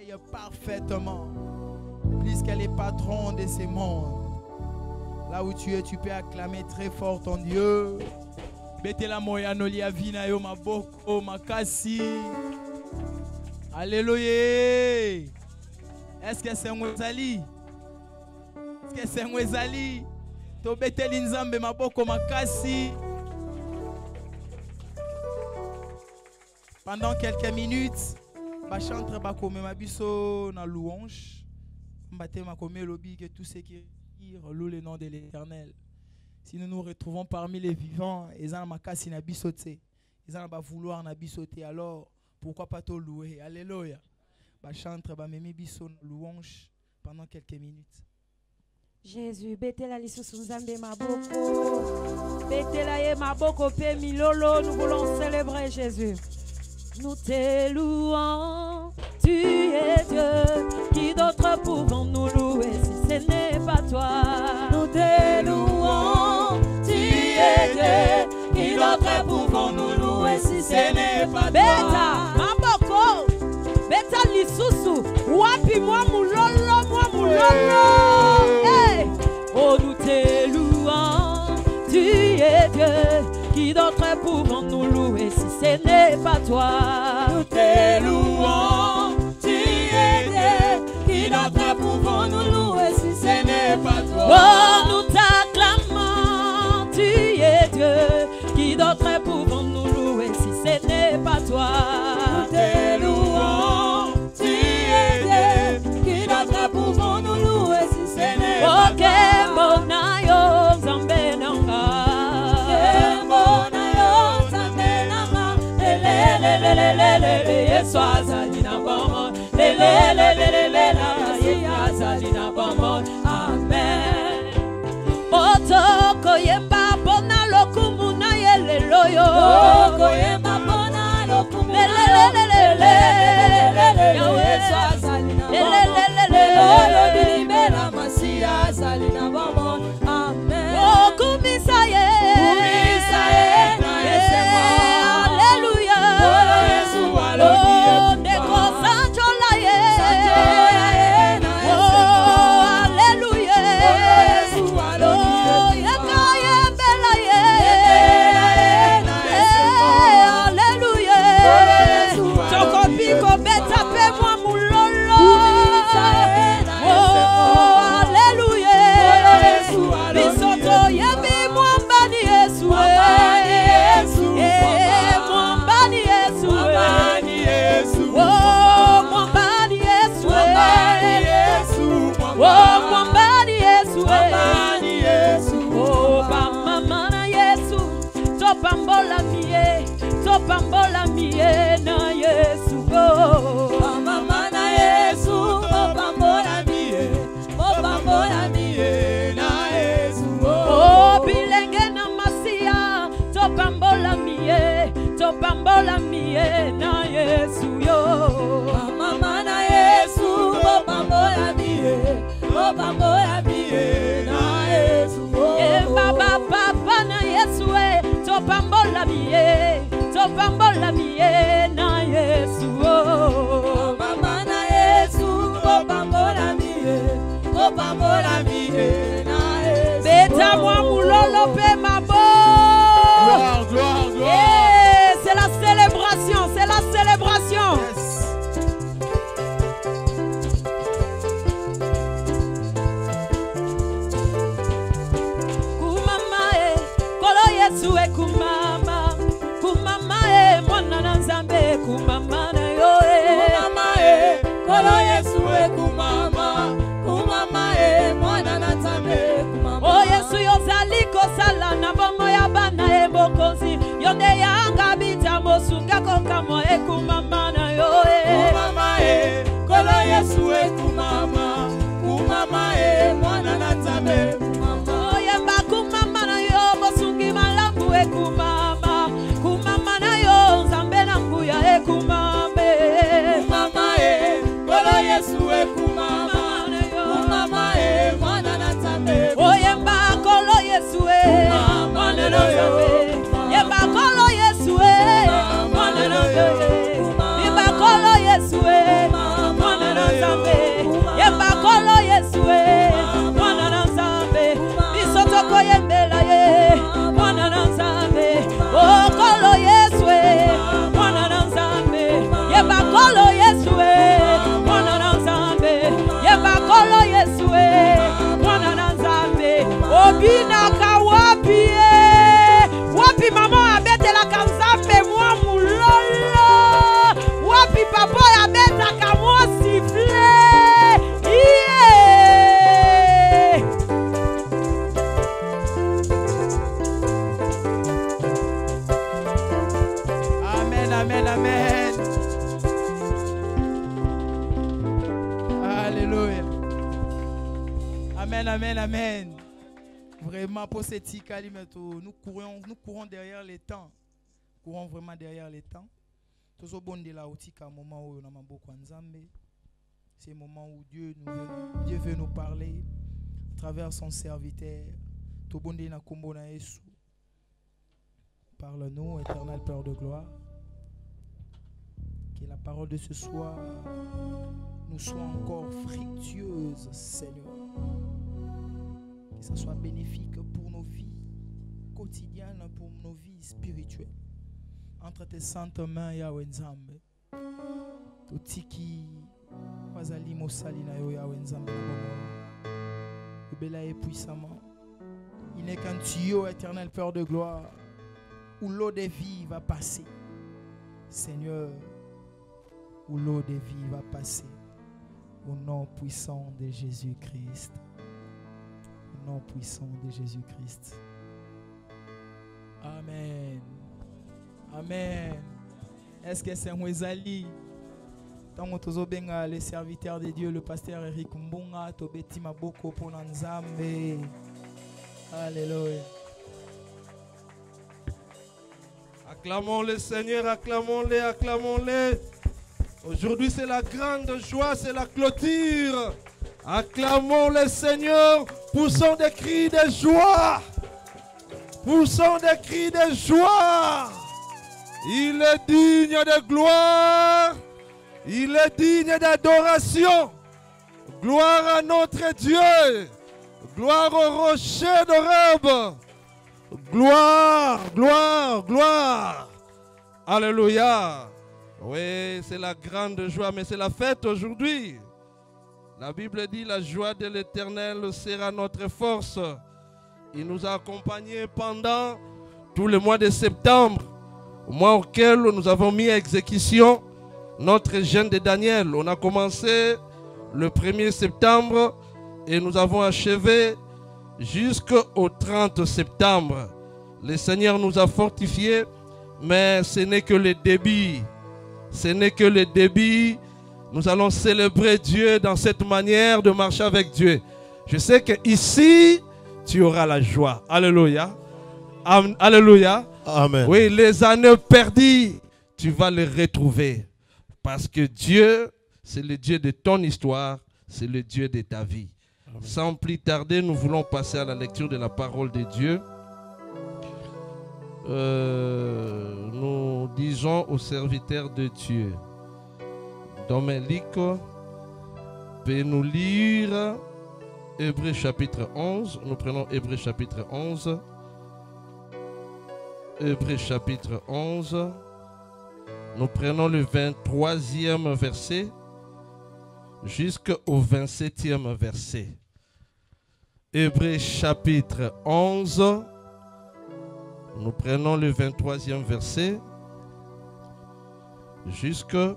travaille parfaitement. Puisqu'elle est patron de ces mondes. Là où tu es, tu peux acclamer très fort ton Dieu. Betela moya nolia vina yo maboko makasi. Alléluia. Est-ce que c'est un Wezali? Est-ce que c'est un Wezali? To beteli nzambe maboko makasi. Pendant quelques minutes, ba chantre ba kome mabiso na louange. Mbate ma kome lobi que tout ce qui loue le nom de l'Éternel. Si nous nous retrouvons parmi les vivants, ils ont makasi na bisoté, ils ont ba vouloir na bisoté, alors pourquoi pas te louer? Alléluia. Ba chantre ba memi biso louange pendant quelques minutes. Jésus, betela lisusu nzambe maboko, betela ye maboko pe milolo, nous voulons célébrer Jésus. Nous te louons, tu es Dieu, qui d'autre pouvons nous louer si ce n'est pas toi? Nous te louons, tu es Dieu, qui d'autre pouvons nous louer si ce n'est pas toi? Beta, maboko, beta lisusu, wapi moi mulolo, hey! Oh, nous te louons, tu es Dieu, qui d'autre pouvons nous louer si ce n'est pas toi? Nous te louons, tu es Dieu, qui d'autre pouvons nous louer si ce n'est pas toi? Oh, nous t'acclamons, tu es Dieu, qui d'autre pouvons nous louer si ce n'est pas toi? Nous te louons, tu es Dieu, qui d'autre pouvons nous louer si ce n'est pas toi? Amen. Otoko yemba bona lokumu na yeleloyo. Otoko yemba bona lokumu na yeleloyo. Yahweh swazali na bomo. Bilibela masia zali na bomo. Amen. Okumisa ye. Kumisa ye na yesema. Alléluia. Oh Yesu aloni. Pambola mie na Yesu go. Mama na Yesu, pambola mie na Yesu go. Oh bilenge na masia, pambola mie na Yesu yo. Mama na Yesu, pambola mie na Yesu go. E baba na Yesu pambola mie. Pambola mie na Yesu oh. Mama na Yesu pambola mie na Yesu. Beta moi mulolo pe mabo. Gloire, gloire, gloire. Yeah, c'est la célébration, c'est la célébration. Yes. Kumama kolo Yesu kumama. Mwana na nzambe kumama na yo kumama kolo Yesu kumama mwana na nzambe kumama. Oh Yesu yozali kosala na bongo ya bana bokonzi yonde yanga bita mosunga kokamo kumama na yo kumama kolo Yesu kumama mwana na nzambe kumama. Oh yemba kumama na yo mosungi malambu kumama. Kolo Yesu kumama mwana na nzambe. Oyemba kolo Yesu mwana na nzambe. Yemba kolo Yesu mwana na nzambe. Alléluia. Amen, amen, amen. Vraiment, pour cette nous courons derrière les temps. Nous courons vraiment derrière les temps. C'est un moment où on a beaucoup de c'est un moment où Dieu veut nous parler à travers son serviteur. Parle-nous, éternel Père de gloire. Que la parole de ce soir nous soit encore fructueuse, Seigneur. Que ça soit bénéfique pour nos vies quotidiennes, pour nos vies spirituelles. Entre tes saintes mains, Yahweh Nzambe. Totiki, wazali mosali na yo Yahweh Nzambe. Bela et puissamment. Il n'est qu'un tuyau, éternel Père de gloire, où l'eau de vie va passer. Seigneur, où l'eau de vie va passer. Au nom puissant de Jésus-Christ. Au nom puissant de Jésus-Christ. Amen. Amen. Est-ce que c'est Mwezali? Tant que le serviteur de Dieu, le pasteur Eric Mbunga, Tobeti Maboko pour Nzambe. Alléluia. Acclamons le Seigneur, acclamons-le, acclamons-le. Aujourd'hui, c'est la grande joie, c'est la clôture. Acclamons le Seigneur, poussons des cris de joie. Poussons des cris de joie. Il est digne de gloire. Il est digne d'adoration. Gloire à notre Dieu. Gloire au rocher d'Horeb. Gloire, gloire, gloire. Alléluia. Oui, c'est la grande joie, mais c'est la fête aujourd'hui. La Bible dit la joie de l'Éternel sera notre force. Il nous a accompagnés pendant tout le mois de septembre, au mois auquel nous avons mis à exécution notre jeûne de Daniel. On a commencé le 1er septembre et nous avons achevé jusqu'au 30 septembre. Le Seigneur nous a fortifiés, mais ce n'est que le début. Ce n'est que le début. Nous allons célébrer Dieu dans cette manière de marcher avec Dieu. Je sais qu'ici, tu auras la joie. Alléluia. Alléluia. Amen. Oui, les années perdues, tu vas les retrouver. Parce que Dieu, c'est le Dieu de ton histoire, c'est le Dieu de ta vie. Amen. Sans plus tarder, nous voulons passer à la lecture de la parole de Dieu. Nous disons aux serviteurs de Dieu, Dominique peut nous lire Hébreux chapitre 11. Nous prenons Hébreux chapitre 11. Hébreux chapitre 11. Nous prenons le 23e verset jusqu'au 27e verset. Hébreux chapitre 11. Nous prenons le 23e verset jusqu'au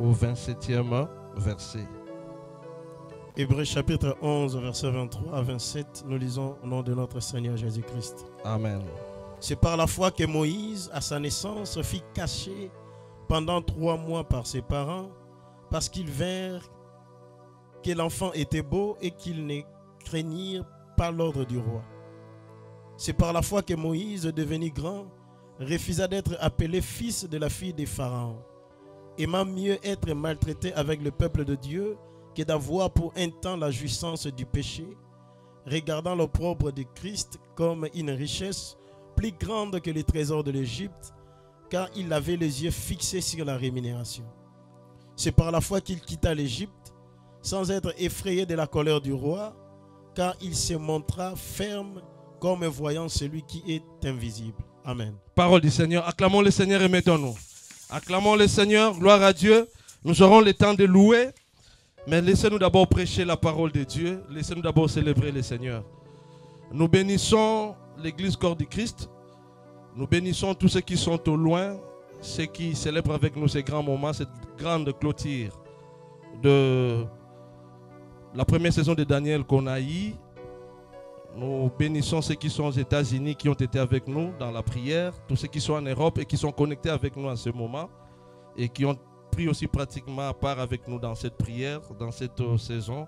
27e verset. Hébreux chapitre 11, verset 23 à 27, nous lisons au nom de notre Seigneur Jésus-Christ. Amen. C'est par la foi que Moïse, à sa naissance, fut caché pendant 3 mois par ses parents, parce qu'ils vinrent que l'enfant était beau et qu'ils ne craignirent pas l'ordre du roi. C'est par la foi que Moïse, devenu grand, refusa d'être appelé fils de la fille des pharaons, aimant mieux être maltraité avec le peuple de Dieu que d'avoir pour un temps la jouissance du péché, regardant l'opprobre de Christ comme une richesse plus grande que les trésors de l'Égypte, car il avait les yeux fixés sur la rémunération. C'est par la foi qu'il quitta l'Égypte, sans être effrayé de la colère du roi, car il se montra ferme comme voyant celui qui est invisible. Amen. Parole du Seigneur. Acclamons le Seigneur et mettons-nous. Acclamons le Seigneur, gloire à Dieu. Nous aurons le temps de louer, mais laissez-nous d'abord prêcher la parole de Dieu. Laissez-nous d'abord célébrer le Seigneur. Nous bénissons l'Église Corps du Christ. Nous bénissons tous ceux qui sont au loin, ceux qui célèbrent avec nous ces grands moments, cette grande clôture de la première saison de Daniel qu'on a eue. Nous bénissons ceux qui sont aux États-Unis, qui ont été avec nous dans la prière, tous ceux qui sont en Europe et qui sont connectés avec nous à ce moment et qui ont pris aussi pratiquement à part avec nous dans cette prière, dans cette saison,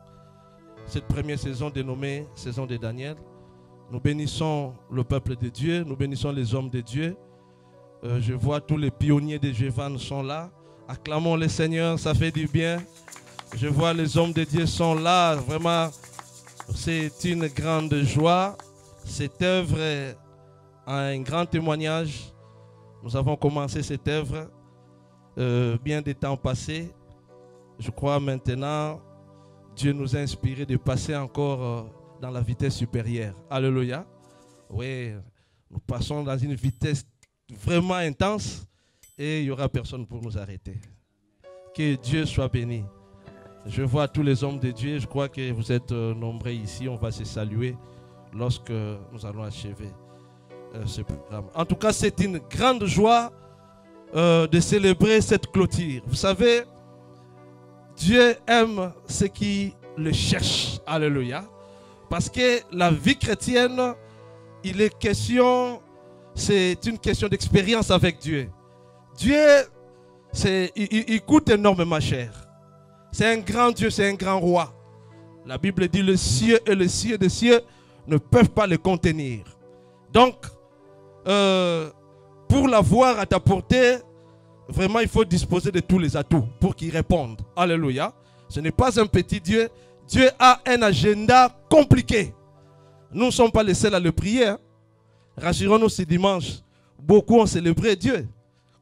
cette première saison dénommée Saison de Daniel. Nous bénissons le peuple de Dieu, nous bénissons les hommes de Dieu. Je vois tous les pionniers de Jévan sont là. Acclamons le Seigneur, ça fait du bien. Je vois les hommes de Dieu sont là, vraiment, c'est une grande joie. Cette œuvre a un grand témoignage. Nous avons commencé cette œuvre bien des temps passés. Je crois maintenant, Dieu nous a inspiré de passer encore dans la vitesse supérieure. Alléluia. Oui, nous passons dans une vitesse vraiment intense et il n'y aura personne pour nous arrêter. Que Dieu soit béni. Je vois tous les hommes de Dieu. Je crois que vous êtes nombreux ici. On va se saluer lorsque nous allons achever ce programme. En tout cas, c'est une grande joie de célébrer cette clôture. Vous savez, Dieu aime ceux qui le cherchent. Alléluia. Parce que la vie chrétienne, il est question, c'est une question d'expérience avec Dieu. Dieu, il coûte énormément cher. C'est un grand Dieu, c'est un grand roi. La Bible dit le ciel et le ciel des cieux ne peuvent pas le contenir. Donc, pour l'avoir à ta portée, vraiment il faut disposer de tous les atouts pour qu'il réponde. Alléluia. Ce n'est pas un petit Dieu. Dieu a un agenda compliqué. Nous ne sommes pas les seuls à le prier. Hein. Rassurons-nous ce dimanche. Beaucoup ont célébré Dieu.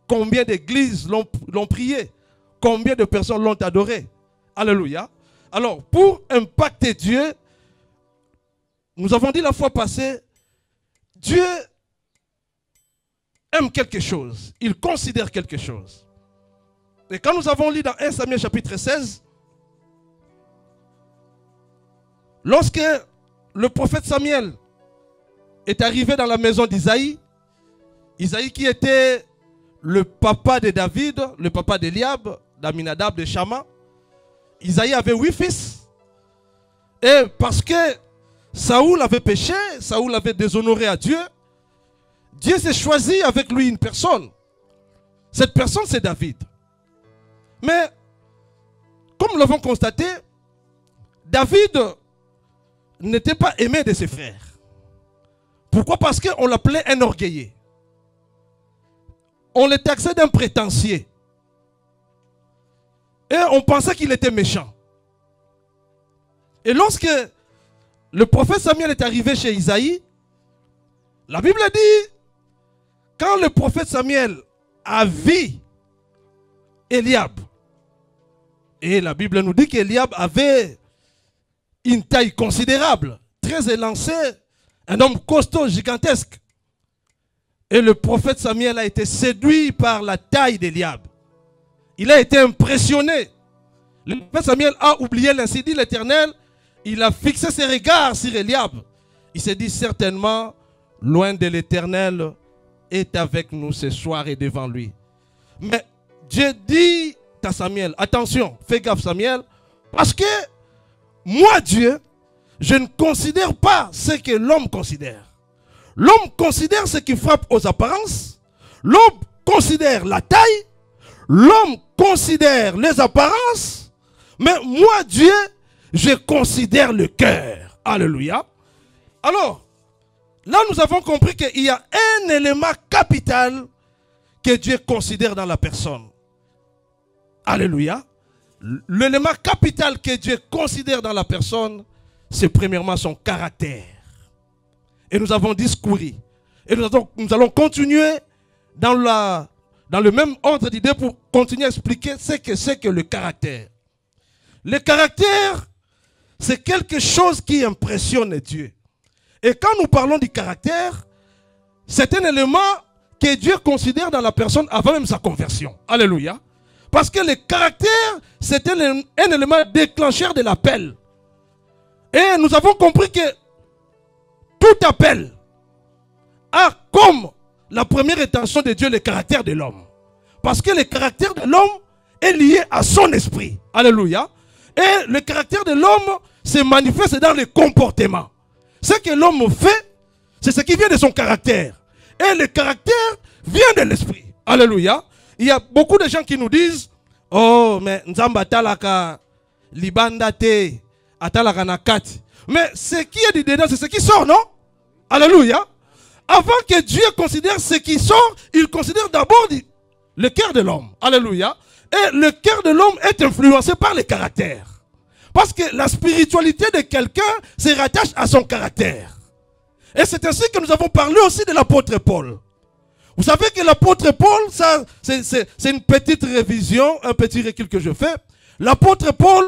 Combien d'églises l'ont prié? Combien de personnes l'ont adoré? Alléluia. Alors, pour impacter Dieu, nous avons dit la fois passée, Dieu aime quelque chose. Il considère quelque chose. Et quand nous avons lu dans 1 Samuel chapitre 16, lorsque le prophète Samuel est arrivé dans la maison d'Isaïe, Isaïe qui était le papa de David, le papa d'Eliab, d'Aminadab, de Shama, Isaïe avait 8 fils. Et parce que Saoul avait péché, Saoul avait déshonoré à Dieu, Dieu s'est choisi avec lui une personne. Cette personne, c'est David. Mais, comme nous l'avons constaté, David n'était pas aimé de ses frères. Pourquoi? Parce qu'on l'appelait un orgueilleux. On le taxait d'un prétentieux. Et on pensait qu'il était méchant. Et lorsque le prophète Samuel est arrivé chez Isaïe, la Bible dit, quand le prophète Samuel a vu Eliab, et la Bible nous dit qu'Eliab avait une taille considérable, très élancé, un homme costaud, gigantesque. Et le prophète Samuel a été séduit par la taille d'Eliab. Il a été impressionné. Le prophète Samuel a oublié l'ainsi dit l'Éternel. Il a fixé ses regards sur Eliab. Il s'est dit certainement, loin de l'Éternel est avec nous ce soir et devant lui. Mais Dieu dit à Samuel, attention, fais gaffe Samuel, parce que moi Dieu, je ne considère pas ce que l'homme considère. L'homme considère ce qui frappe aux apparences. L'homme considère la taille. L'homme considère les apparences. Mais moi, Dieu, je considère le cœur. Alléluia. Alors, là, nous avons compris qu'il y a un élément capital que Dieu considère dans la personne. Alléluia. L'élément capital que Dieu considère dans la personne, c'est premièrement son caractère. Et nous avons discouru. Et nous allons continuer dans le même ordre d'idées pour continuer à expliquer ce que c'est que le caractère. Le caractère, c'est quelque chose qui impressionne Dieu. Et quand nous parlons du caractère, c'est un élément que Dieu considère dans la personne avant même sa conversion. Alléluia. Parce que le caractère, c'est un élément déclencheur de l'appel. Et nous avons compris que tout appel a comme la première intention de Dieu le caractère de l'homme. Parce que le caractère de l'homme est lié à son esprit. Alléluia. Et le caractère de l'homme se manifeste dans le comportement. Ce que l'homme fait, c'est ce qui vient de son caractère. Et le caractère vient de l'esprit. Alléluia. Il y a beaucoup de gens qui nous disent, Oh, mais Nzamba talaka libanda te atalaka na kati. Mais ce qui est dit dedans, c'est ce qui sort, non? Alléluia. Avant que Dieu considère ce qui sort, il considère d'abord le cœur de l'homme. Alléluia. Et le cœur de l'homme est influencé par le caractère. Parce que la spiritualité de quelqu'un se rattache à son caractère. Et c'est ainsi que nous avons parlé aussi de l'apôtre Paul. Vous savez que l'apôtre Paul, ça, c'est une petite révision, un petit recul que je fais. L'apôtre Paul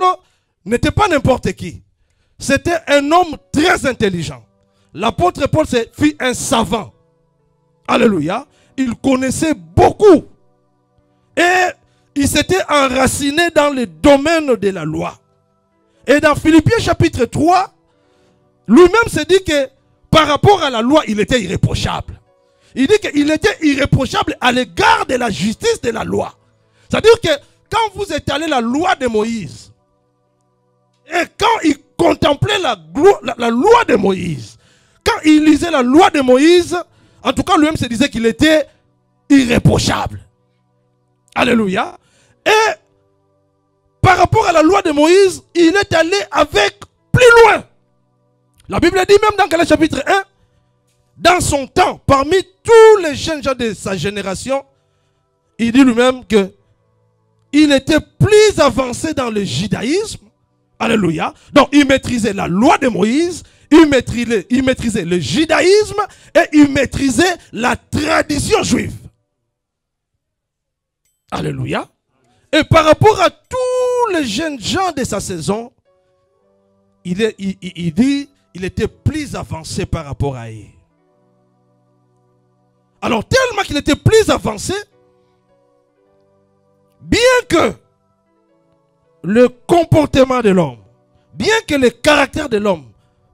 n'était pas n'importe qui. C'était un homme très intelligent. L'apôtre Paul fut un savant. Alléluia. Il connaissait beaucoup. Et il s'était enraciné dans le domaine de la loi. Et dans Philippiens chapitre 3, lui-même se dit que par rapport à la loi, il était irréprochable. Il dit qu'il était irréprochable à l'égard de la justice de la loi. C'est-à-dire que quand vous étalez la loi de Moïse, et quand il contemplait la loi de Moïse, quand il lisait la loi de Moïse, en tout cas lui-même se disait qu'il était irréprochable. Alléluia. Et par rapport à la loi de Moïse, il est allé avec plus loin. La Bible dit même dans Galates chapitre 1, dans son temps, parmi tous les jeunes gens de sa génération, il dit lui-même que il était plus avancé dans le judaïsme. Alléluia. Donc il maîtrisait la loi de Moïse, il maîtrisait le judaïsme et il maîtrisait la tradition juive. Alléluia. Et par rapport à tous les jeunes gens de sa saison, il dit il était plus avancé par rapport à eux. Alors tellement qu'il était plus avancé, bien que le comportement de l'homme, bien que le caractère de l'homme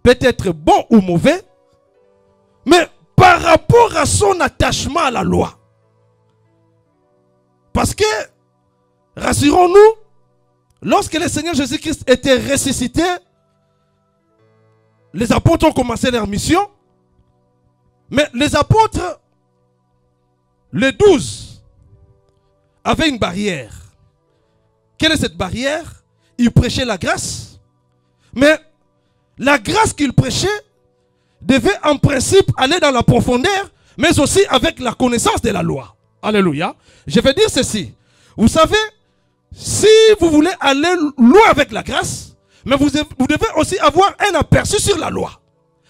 peut être bon ou mauvais, mais par rapport à son attachement à la loi. Parce que, rassurons-nous, lorsque le Seigneur Jésus-Christ était ressuscité, les apôtres ont commencé leur mission. Mais les apôtres, les 12, avaient une barrière. Quelle est cette barrière? Ils prêchaient la grâce. Mais la grâce qu'ils prêchaient devait en principe aller dans la profondeur, mais aussi avec la connaissance de la loi. Alléluia. Je vais dire ceci. Vous savez, si vous voulez aller loin avec la grâce, mais vous devez aussi avoir un aperçu sur la loi.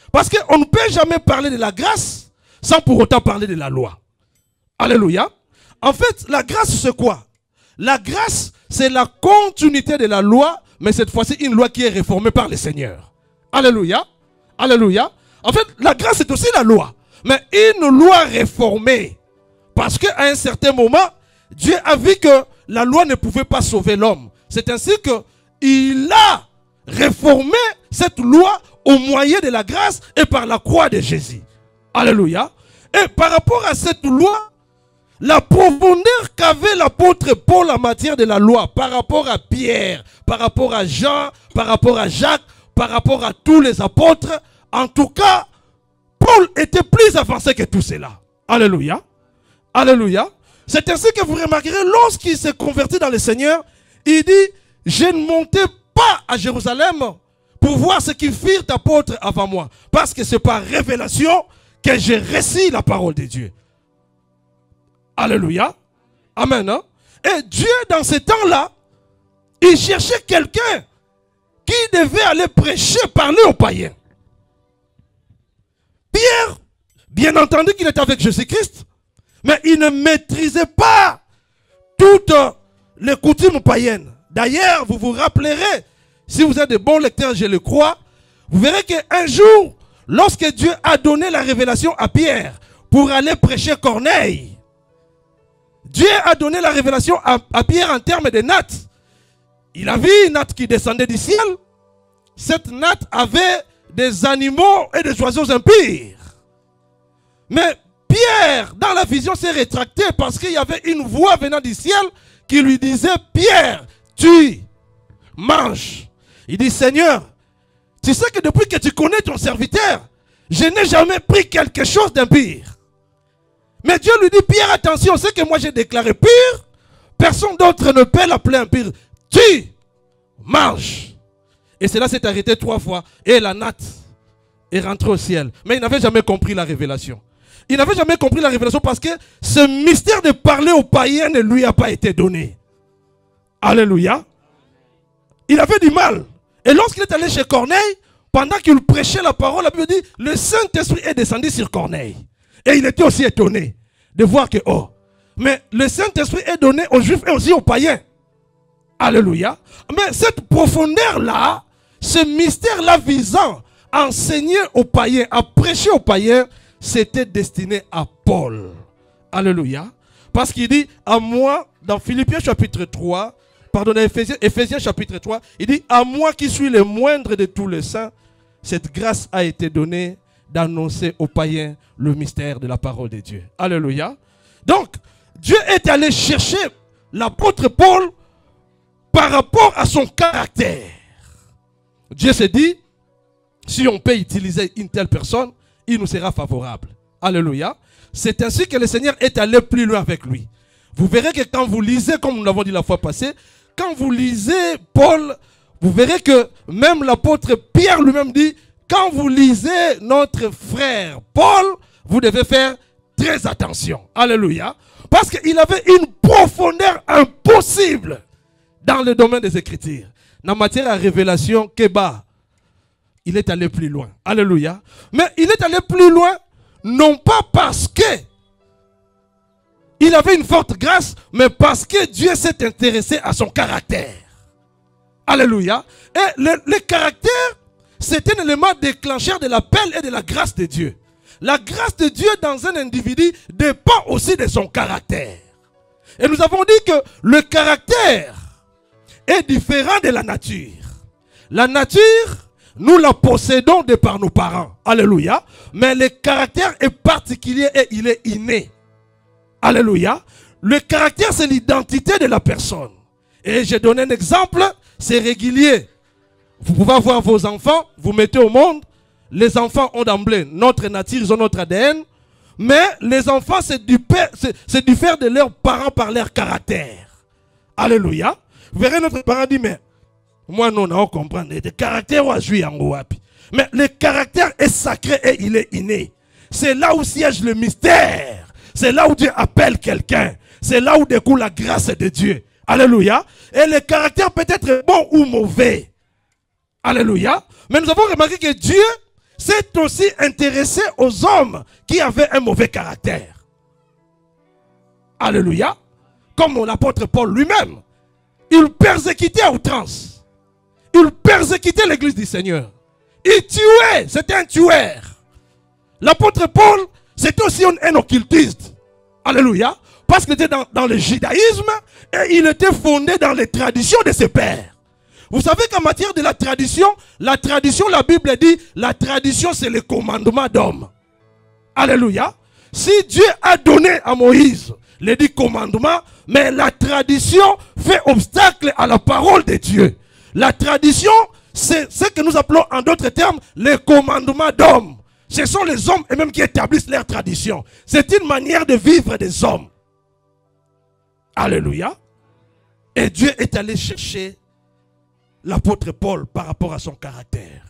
Parce qu'on ne peut jamais parler de la grâce sans pour autant parler de la loi. Alléluia. En fait, la grâce c'est quoi? La grâce c'est la continuité de la loi, mais cette fois-ci une loi qui est réformée par le Seigneur. Alléluia. Alléluia. En fait, la grâce c'est aussi la loi, mais une loi réformée. Parce qu'à un certain moment, Dieu a vu que la loi ne pouvait pas sauver l'homme. C'est ainsi qu'il a réformé cette loi au moyen de la grâce et par la croix de Jésus. Alléluia. Et par rapport à cette loi, la profondeur qu'avait l'apôtre Paul en matière de la loi, par rapport à Pierre, par rapport à Jean, par rapport à Jacques, par rapport à tous les apôtres, en tout cas, Paul était plus avancé que tout cela. Alléluia. Alléluia. C'est ainsi que vous remarquerez, lorsqu'il s'est converti dans le Seigneur, il dit, je ne montais pas à Jérusalem pour voir ce qu'ils firent apôtres avant moi. Parce que c'est par révélation que j'ai reçu la parole de Dieu. Alléluia. Amen. Hein? Et Dieu, dans ce temps-là, il cherchait quelqu'un qui devait aller prêcher, parler aux païens. Pierre, bien entendu qu'il était avec Jésus-Christ, mais il ne maîtrisait pas toutes les coutumes païennes. D'ailleurs, vous vous rappellerez, si vous êtes de bons lecteurs, je le crois, vous verrez qu'un jour, lorsque Dieu a donné la révélation à Pierre pour aller prêcher Corneille, Dieu a donné la révélation à Pierre en termes de nattes. Il a vu une natte qui descendait du ciel. Cette natte avait des animaux et des oiseaux impurs. Mais Pierre, dans la vision, s'est rétracté parce qu'il y avait une voix venant du ciel qui lui disait, Pierre, tu manges. Il dit, Seigneur, tu sais que depuis que tu connais ton serviteur, je n'ai jamais pris quelque chose d'impur. Mais Dieu lui dit, Pierre, attention, ce que moi j'ai déclaré pur, personne d'autre ne peut l'appeler impur. Tu manges. Et cela s'est arrêté 3 fois. Et la natte est rentrée au ciel. Mais il n'avait jamais compris la révélation. Il n'avait jamais compris la révélation parce que ce mystère de parler aux païens ne lui a pas été donné. Alléluia. Il avait du mal. Et lorsqu'il est allé chez Corneille, pendant qu'il prêchait la parole, la Bible dit, le Saint-Esprit est descendu sur Corneille. Et il était aussi étonné de voir que, oh, mais le Saint-Esprit est donné aux Juifs et aussi aux païens. Alléluia. Mais cette profondeur-là, ce mystère-là visant à enseigner aux païens, à prêcher aux païens, c'était destiné à Paul. Alléluia. Parce qu'il dit, à moi, dans Philippiens chapitre 3, pardon, Éphésiens chapitre 3, il dit, à moi qui suis le moindre de tous les saints, cette grâce a été donnée d'annoncer aux païens le mystère de la parole de Dieu. Alléluia. Donc, Dieu est allé chercher l'apôtre Paul par rapport à son caractère. Dieu s'est dit, si on peut utiliser une telle personne, il nous sera favorable. Alléluia. C'est ainsi que le Seigneur est allé plus loin avec lui. Vous verrez que quand vous lisez, comme nous l'avons dit la fois passée, quand vous lisez Paul, vous verrez que même l'apôtre Pierre lui-même dit, quand vous lisez notre frère Paul, vous devez faire très attention. Alléluia. Parce qu'il avait une profondeur impossible dans le domaine des Écritures. En matière de révélation, Keba, il est allé plus loin. Alléluia. Mais il est allé plus loin, non pas parce que il avait une forte grâce, mais parce que Dieu s'est intéressé à son caractère. Alléluia. Et le caractère, c'est un élément déclencheur de l'appel et de la grâce de Dieu. La grâce de Dieu dans un individu dépend aussi de son caractère. Et nous avons dit que le caractère est différent de la nature. La nature, nous la possédons de par nos parents. Alléluia. Mais le caractère est particulier et il est inné. Alléluia. Le caractère, c'est l'identité de la personne. Et j'ai donné un exemple, c'est régulier. Vous pouvez avoir vos enfants, vous mettez au monde. Les enfants ont d'emblée notre nature, ils ont notre ADN. Mais les enfants, c'est du faire de leurs parents par leur caractère. Alléluia. Vous verrez notre parent dit, mais moi, non, on comprend. Le caractère, on joue en Ouapi. Mais le caractère est sacré et il est inné. C'est là où siège le mystère. C'est là où Dieu appelle quelqu'un. C'est là où découle la grâce de Dieu. Alléluia. Et le caractère peut être bon ou mauvais. Alléluia. Mais nous avons remarqué que Dieu s'est aussi intéressé aux hommes qui avaient un mauvais caractère. Alléluia. Comme l'apôtre Paul lui-même. Il persécutait à outrance. Il persécutait l'église du Seigneur. Il tuait. C'était un tueur. L'apôtre Paul, c'était aussi un occultiste. Alléluia. Parce qu'il était dans le judaïsme et il était fondé dans les traditions de ses pères. Vous savez qu'en matière de la tradition, la Bible dit, la tradition c'est le commandement d'homme. Alléluia. Si Dieu a donné à Moïse les 10 commandements, mais la tradition fait obstacle à la parole de Dieu. La tradition, c'est ce que nous appelons en d'autres termes, les commandements d'hommes. Ce sont les hommes eux-mêmes qui établissent leur tradition. C'est une manière de vivre des hommes. Alléluia. Et Dieu est allé chercher l'apôtre Paul par rapport à son caractère.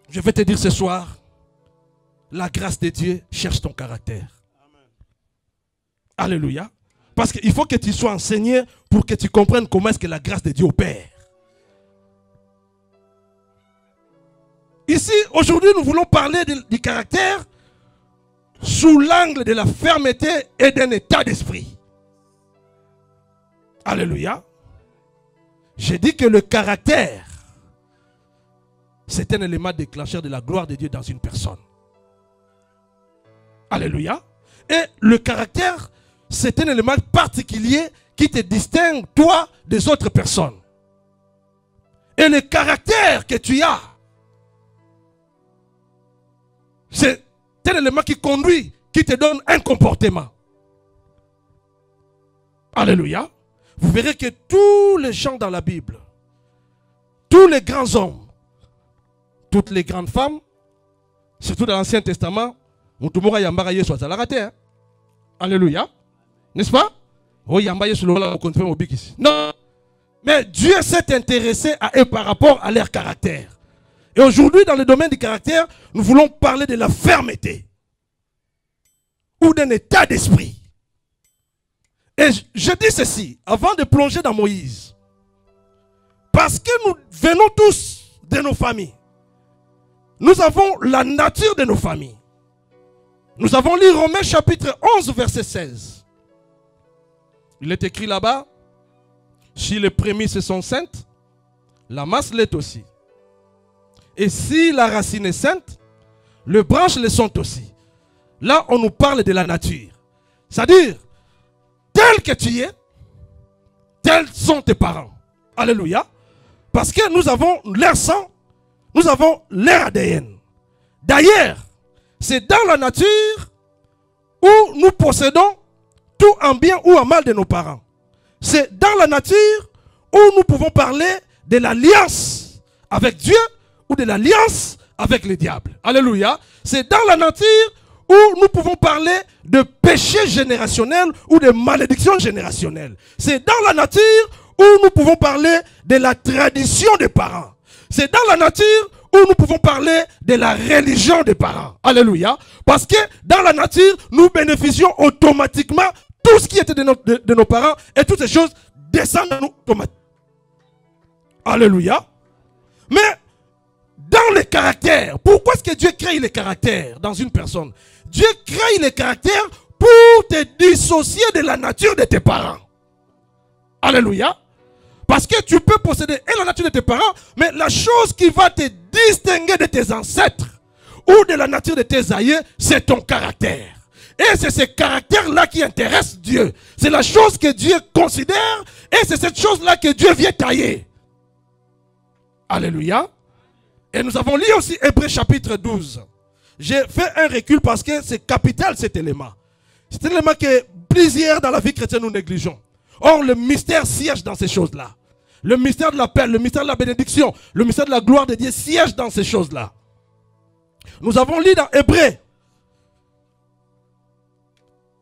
Je vais te dire ce soir, la grâce de Dieu cherche ton caractère. Amen. Alléluia. Parce qu'il faut que tu sois enseigné pour que tu comprennes comment est-ce que la grâce de Dieu opère. Ici, aujourd'hui, nous voulons parler du caractère sous l'angle de la fermeté et d'un état d'esprit. Alléluia. J'ai dit que le caractère, c'est un élément déclencheur de la gloire de Dieu dans une personne. Alléluia. Et le caractère, c'est un élément particulier qui te distingue, toi, des autres personnes. Et le caractère que tu as, c'est un élément qui conduit, qui te donne un comportement. Alléluia. Vous verrez que tous les gens dans la Bible, tous les grands hommes, toutes les grandes femmes, surtout dans l'Ancien Testament, alléluia. N'est-ce pas? Non. Mais Dieu s'est intéressé à eux par rapport à leur caractère. Et aujourd'hui, dans le domaine du caractère, nous voulons parler de la fermeté. Ou d'un état d'esprit. Et je dis ceci, avant de plonger dans Moïse. Parce que nous venons tous de nos familles. Nous avons la nature de nos familles. Nous avons lu Romains chapitre 11, verset 16. Il est écrit là-bas, si les prémices sont saintes, la masse l'est aussi. Et si la racine est sainte, les branches le sont aussi. Là, on nous parle de la nature. C'est-à-dire, tel que tu es, tels sont tes parents. Alléluia. Parce que nous avons leur sang, nous avons leur ADN. D'ailleurs, c'est dans la nature où nous possédons tout en bien ou en mal de nos parents. C'est dans la nature où nous pouvons parler de l'alliance avec Dieu ou de l'alliance avec le diable. Alléluia. C'est dans la nature où nous pouvons parler de péché générationnel ou de malédiction générationnelle. C'est dans la nature où nous pouvons parler de la tradition des parents. C'est dans la nature où nous pouvons parler de la religion des parents. Alléluia. Parce que dans la nature, nous bénéficions automatiquement tout ce qui était de nos parents et toutes ces choses descendent de nous automatiquement. Alléluia. Mais dans le caractère, pourquoi est-ce que Dieu crée les caractères dans une personne? Dieu crée les caractères pour te dissocier de la nature de tes parents. Alléluia. Parce que tu peux posséder la nature de tes parents, mais la chose qui va te distinguer de tes ancêtres ou de la nature de tes aïeux, c'est ton caractère. Et c'est ce caractère-là qui intéresse Dieu. C'est la chose que Dieu considère et c'est cette chose-là que Dieu vient tailler. Alléluia. Et nous avons lu aussi Hébreux chapitre 12. J'ai fait un recul parce que c'est capital cet élément. C'est un élément que plusieurs dans la vie chrétienne nous négligeons. Or, le mystère siège dans ces choses-là. Le mystère de la paix, le mystère de la bénédiction, le mystère de la gloire de Dieu siège dans ces choses-là. Nous avons lu dans Hébreux,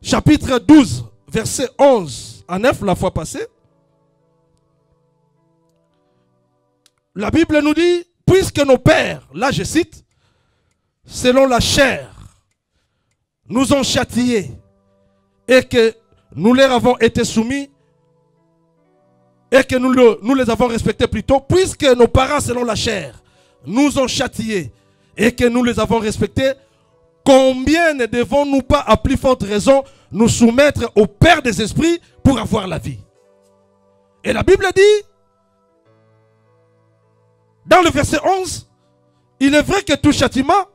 chapitre 12, verset 11 à 9, la fois passée. La Bible nous dit, puisque nos pères, là je cite, selon la chair, nous ont châtiés et que nous leur avons été soumis, et que nous les avons respectés plutôt, puisque nos parents selon la chair nous ont châtiés et que nous les avons respectés, combien ne devons-nous pas à plus forte raison nous soumettre au Père des esprits pour avoir la vie? Et la Bible dit, dans le verset 11, il est vrai que tout châtiment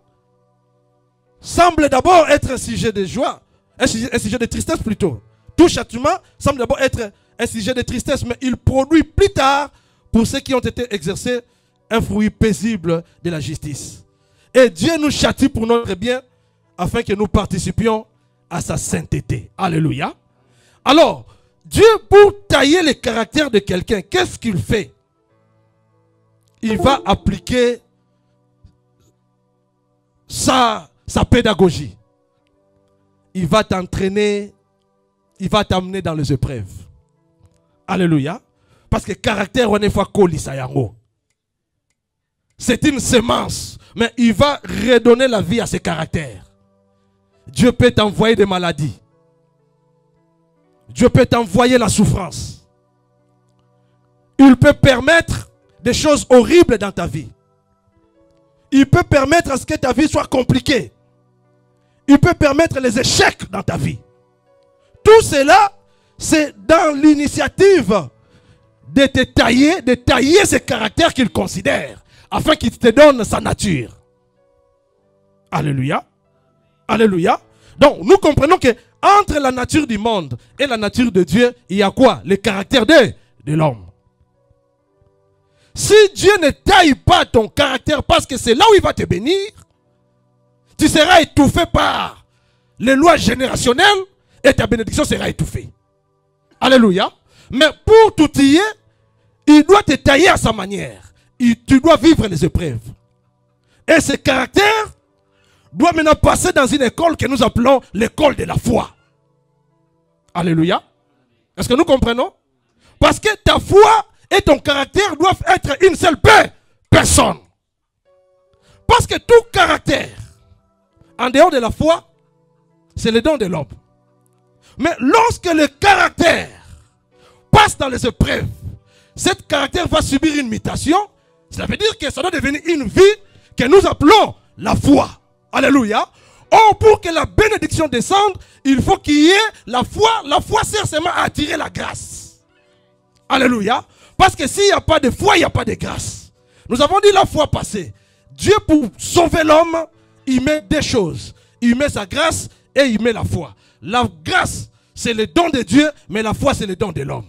semble d'abord être un sujet de joie, un sujet de tristesse plutôt. Tout châtiment semble d'abord être un sujet de tristesse, mais il produit plus tard, pour ceux qui ont été exercés, un fruit paisible de la justice. Et Dieu nous châtie pour notre bien, afin que nous participions à sa sainteté. Alléluia. Alors, Dieu, pour tailler le caractère de quelqu'un, qu'est-ce qu'il fait? Il va appliquer sa pédagogie. Il va t'entraîner, il va t'amener dans les épreuves. Alléluia. Parce que caractère, on est fois kolisayango. C'est une semence, mais il va redonner la vie à ce caractère. Dieu peut t'envoyer des maladies. Dieu peut t'envoyer la souffrance. Il peut permettre des choses horribles dans ta vie. Il peut permettre à ce que ta vie soit compliquée. Il peut permettre les échecs dans ta vie. Tout cela, c'est dans l'initiative de te tailler, de tailler ce caractère qu'il considère, afin qu'il te donne sa nature. Alléluia. Alléluia. Donc, nous comprenons que entre la nature du monde et la nature de Dieu, il y a quoi? Le caractère de l'homme. Si Dieu ne taille pas ton caractère parce que c'est là où il va te bénir, tu seras étouffé par les lois générationnelles et ta bénédiction sera étouffée. Alléluia. Mais pour t'outiller, il doit te tailler à sa manière. Tu dois vivre les épreuves. Et ce caractère doit maintenant passer dans une école que nous appelons l'école de la foi. Alléluia. Est-ce que nous comprenons? Parce que ta foi et ton caractère doivent être une seule personne. Parce que tout caractère, en dehors de la foi, c'est le don de l'homme. Mais lorsque le caractère passe dans les épreuves, cet caractère va subir une mutation. Cela veut dire que ça doit devenir une vie que nous appelons la foi. Alléluia. Or, pour que la bénédiction descende, il faut qu'il y ait la foi. La foi sert seulement à attirer la grâce. Alléluia. Parce que s'il n'y a pas de foi, il n'y a pas de grâce. Nous avons dit la foi passée. Dieu, pour sauver l'homme, il met des choses. Il met sa grâce et il met la foi. La grâce, c'est le don de Dieu, mais la foi, c'est le don de l'homme.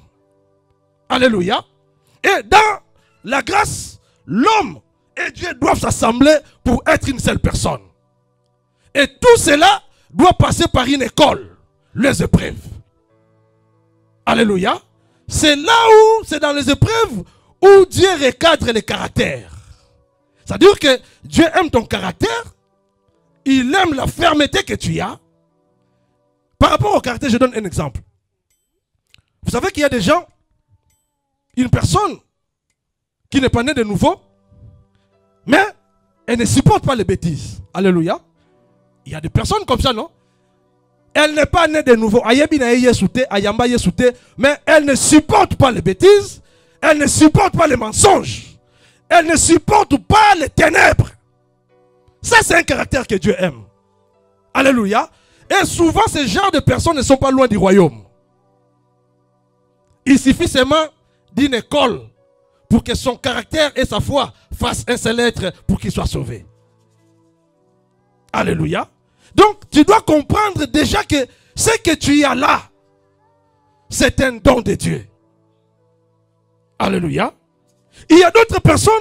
Alléluia. Et dans la grâce, l'homme et Dieu doivent s'assembler pour être une seule personne. Et tout cela doit passer par une école, les épreuves. Alléluia. C'est là où, c'est dans les épreuves où Dieu recadre les caractères. C'est-à-dire que Dieu aime ton caractère, il aime la fermeté que tu as. Par rapport au caractère, je donne un exemple. Vous savez qu'il y a des gens, une personne qui n'est pas née de nouveau, mais elle ne supporte pas les bêtises. Alléluia. Il y a des personnes comme ça, non? Elle n'est pas née de nouveau. Mais elle ne supporte pas les bêtises. Elle ne supporte pas les mensonges. Elle ne supporte pas les ténèbres. Ça, c'est un caractère que Dieu aime. Alléluia. Et souvent, ces genres de personnes ne sont pas loin du royaume. Il suffit seulement d'une école pour que son caractère et sa foi fassent un seul être pour qu'il soit sauvé. Alléluia. Donc, tu dois comprendre déjà que ce que tu as là, c'est un don de Dieu. Alléluia. Il y a d'autres personnes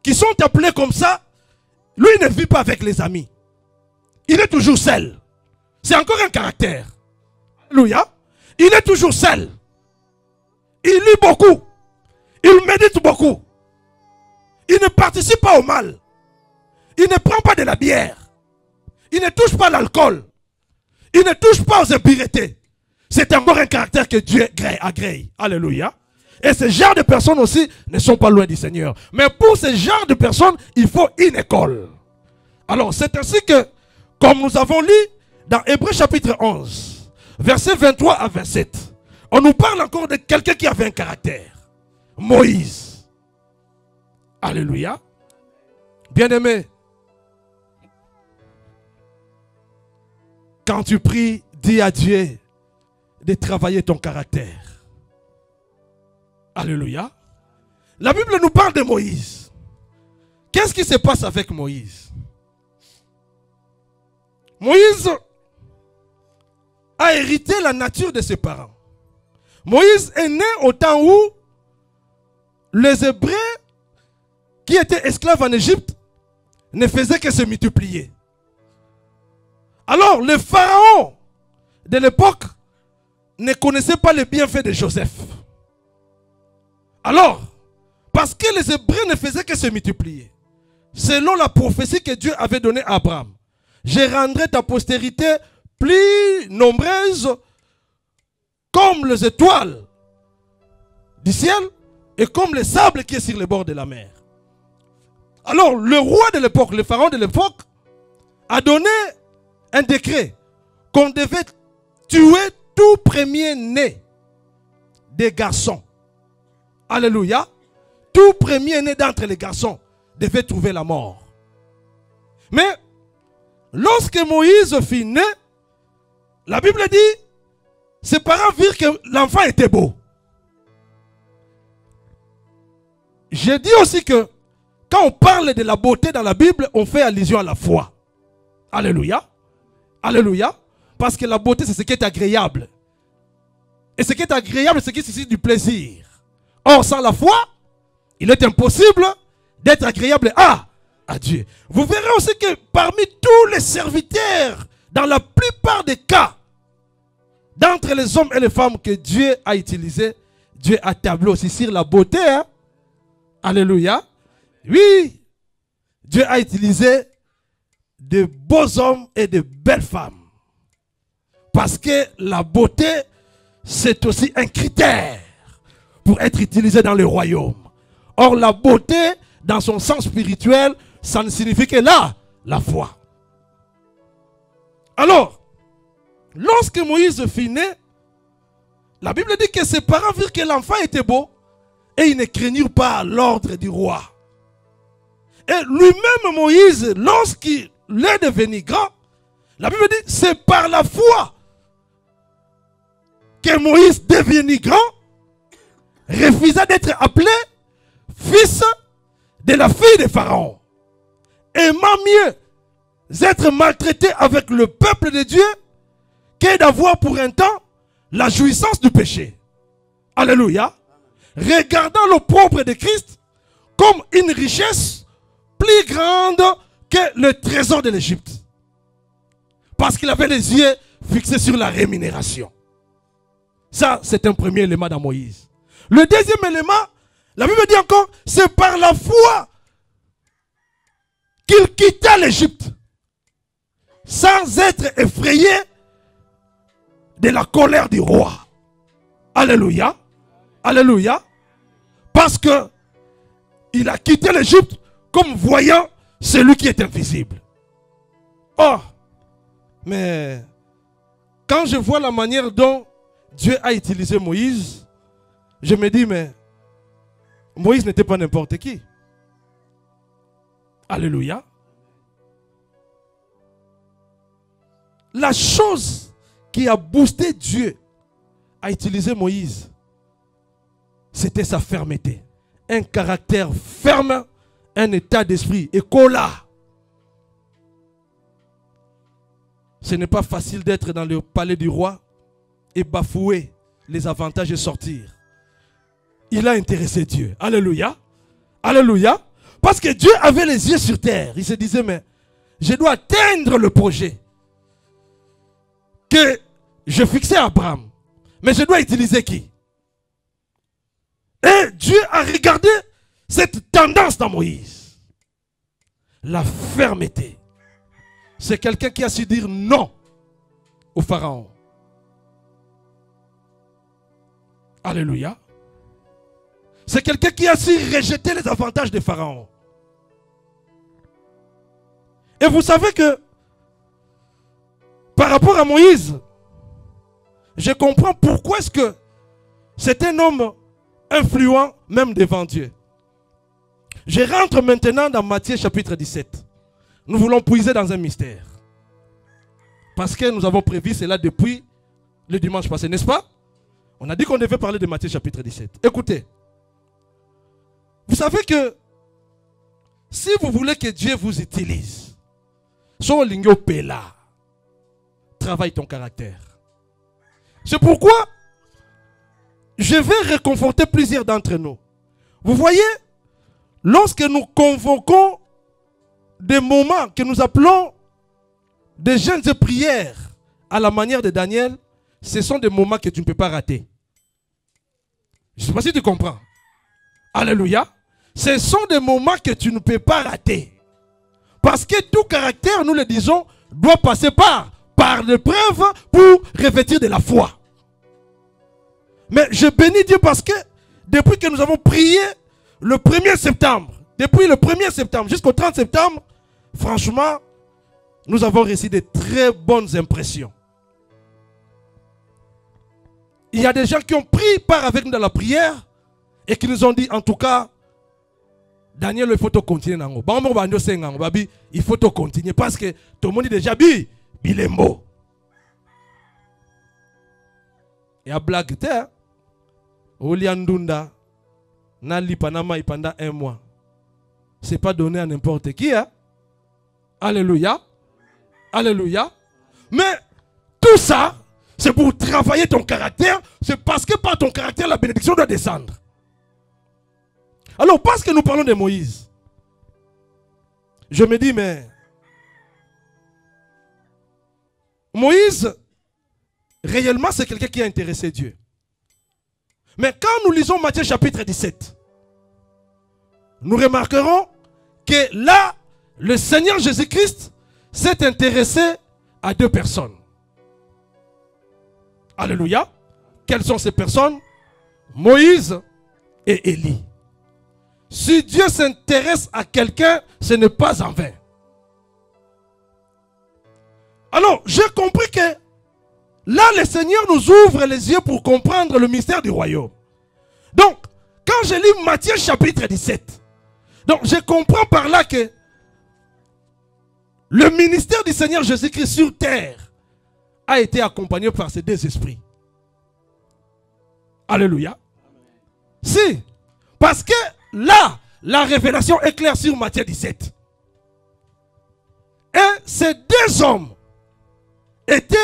qui sont appelées comme ça. Lui, il ne vit pas avec les amis. Il est toujours seul. C'est encore un caractère. Alléluia. Il est toujours seul. Il lit beaucoup. Il médite beaucoup. Il ne participe pas au mal. Il ne prend pas de la bière. Il ne touche pas l'alcool. Il ne touche pas aux impuretés. C'est encore un caractère que Dieu agrée. Alléluia. Et ce genre de personnes aussi ne sont pas loin du Seigneur. Mais pour ce genre de personnes, il faut une école. Alors, c'est ainsi que, comme nous avons lu dans Hébreux chapitre 11, versets 23 à 27, on nous parle encore de quelqu'un qui avait un caractère. Moïse. Alléluia. Bien-aimé, quand tu pries, dis à Dieu de travailler ton caractère. Alléluia. La Bible nous parle de Moïse. Qu'est-ce qui se passe avec Moïse? Moïse a hérité la nature de ses parents. Moïse est né au temps où les Hébreux qui étaient esclaves en Égypte ne faisaient que se multiplier. Alors, le pharaon de l'époque ne connaissait pas les bienfaits de Joseph. Alors, parce que les Hébreux ne faisaient que se multiplier, selon la prophétie que Dieu avait donnée à Abraham, je rendrai ta postérité plus nombreuse comme les étoiles du ciel et comme le sable qui est sur les bords de la mer. Alors, le roi de l'époque, le pharaon de l'époque, a donné un décret qu'on devait tuer tout premier-né des garçons. Alléluia. Tout premier-né d'entre les garçons devait trouver la mort. Mais lorsque Moïse fut né, la Bible dit, ses parents virent que l'enfant était beau. Je dis aussi que quand on parle de la beauté dans la Bible, on fait allusion à la foi. Alléluia. Alléluia. Parce que la beauté, c'est ce qui est agréable. Et ce qui est agréable, c'est ce qui suscite du plaisir. Or, sans la foi, il est impossible d'être agréable à Dieu. Vous verrez aussi que parmi tous les serviteurs, dans la plupart des cas, d'entre les hommes et les femmes que Dieu a utilisés, Dieu a tablé aussi sur la beauté. Hein? Alléluia. Oui, Dieu a utilisé de beaux hommes et de belles femmes. Parce que la beauté c'est aussi un critère pour être utilisé dans le royaume. Or, la beauté, dans son sens spirituel, ça ne signifie que là, la foi. Alors, lorsque Moïse fut né, la Bible dit que ses parents virent que l'enfant était beau et ils ne craignirent pas l'ordre du roi. Et lui-même, Moïse, lorsqu'il est devenu grand, la Bible dit c'est par la foi que Moïse, devenu grand, refusa d'être appelé fils de la fille de Pharaon. Aimant mieux être maltraité avec le peuple de Dieu que d'avoir pour un temps la jouissance du péché. Alléluia. Regardant l'opprobre de Christ comme une richesse plus grande que le trésor de l'Égypte. Parce qu'il avait les yeux fixés sur la rémunération. Ça, c'est un premier élément dans Moïse. Le deuxième élément, la Bible dit encore, c'est par la foi qu'il quitta l'Égypte sans être effrayé de la colère du roi. Alléluia. Alléluia. Parce que il a quitté l'Égypte comme voyant celui qui est invisible. Oh, mais quand je vois la manière dont Dieu a utilisé Moïse, je me dis, mais Moïse n'était pas n'importe qui. Alléluia. La chose qui a boosté Dieu à utiliser Moïse, c'était sa fermeté. Un caractère ferme, un état d'esprit. Et cola. Ce n'est pas facile d'être dans le palais du roi et bafouer les avantages et sortir. Il a intéressé Dieu. Alléluia. Alléluia. Parce que Dieu avait les yeux sur terre. Il se disait, mais je dois atteindre le projet que je fixais à Abraham. Mais je dois utiliser qui? Et Dieu a regardé cette tendance dans Moïse. La fermeté. C'est quelqu'un qui a su dire non au Pharaon. Alléluia. C'est quelqu'un qui a su rejeter les avantages des pharaons. Et vous savez que par rapport à Moïse, je comprends pourquoi est-ce que c'est un homme influent même devant Dieu. Je rentre maintenant dans Matthieu chapitre 17. Nous voulons puiser dans un mystère. Parce que nous avons prévu cela depuis le dimanche passé, n'est-ce pas? On a dit qu'on devait parler de Matthieu chapitre 17. Écoutez. Vous savez que si vous voulez que Dieu vous utilise, travaille ton caractère. C'est pourquoi je vais réconforter plusieurs d'entre nous. Vous voyez, lorsque nous convoquons des moments que nous appelons des jeûnes et prières à la manière de Daniel, ce sont des moments que tu ne peux pas rater. Je ne sais pas si tu comprends. Alléluia. Ce sont des moments que tu ne peux pas rater. Parce que tout caractère, nous le disons, doit passer par l'épreuve pour revêtir de la foi. Mais je bénis Dieu parce que depuis que nous avons prié le 1er septembre, depuis le 1er septembre jusqu'au 30 septembre, franchement, nous avons reçu de très bonnes impressions. Il y a des gens qui ont pris part avec nous dans la prière et qui nous ont dit, en tout cas, Daniel, il faut continuer. Il faut continuer parce que tout le monde est déjà dit, il est mort. Et à blague, Oliandunda, Nali Panama pendant 1 mois. Ce n'est pas donné à n'importe qui. Hein? Alléluia. Alléluia. Mais tout ça, c'est pour travailler ton caractère. C'est parce que par ton caractère, la bénédiction doit descendre. Alors, parce que nous parlons de Moïse, je me dis, mais Moïse, réellement, c'est quelqu'un qui a intéressé Dieu. Mais quand nous lisons Matthieu chapitre 17, nous remarquerons que là, le Seigneur Jésus-Christ s'est intéressé à 2 personnes. Alléluia. Quelles sont ces personnes? Moïse et Élie. Si Dieu s'intéresse à quelqu'un, ce n'est pas en vain. Alors, j'ai compris que là, le Seigneur nous ouvre les yeux pour comprendre le mystère du royaume. Donc, quand je lis Matthieu chapitre 17, donc je comprends par là que le ministère du Seigneur Jésus-Christ sur terre a été accompagné par ces deux esprits. Alléluia. Si, parce que là, la révélation est claire sur Matthieu 17. Et ces deux hommes étaient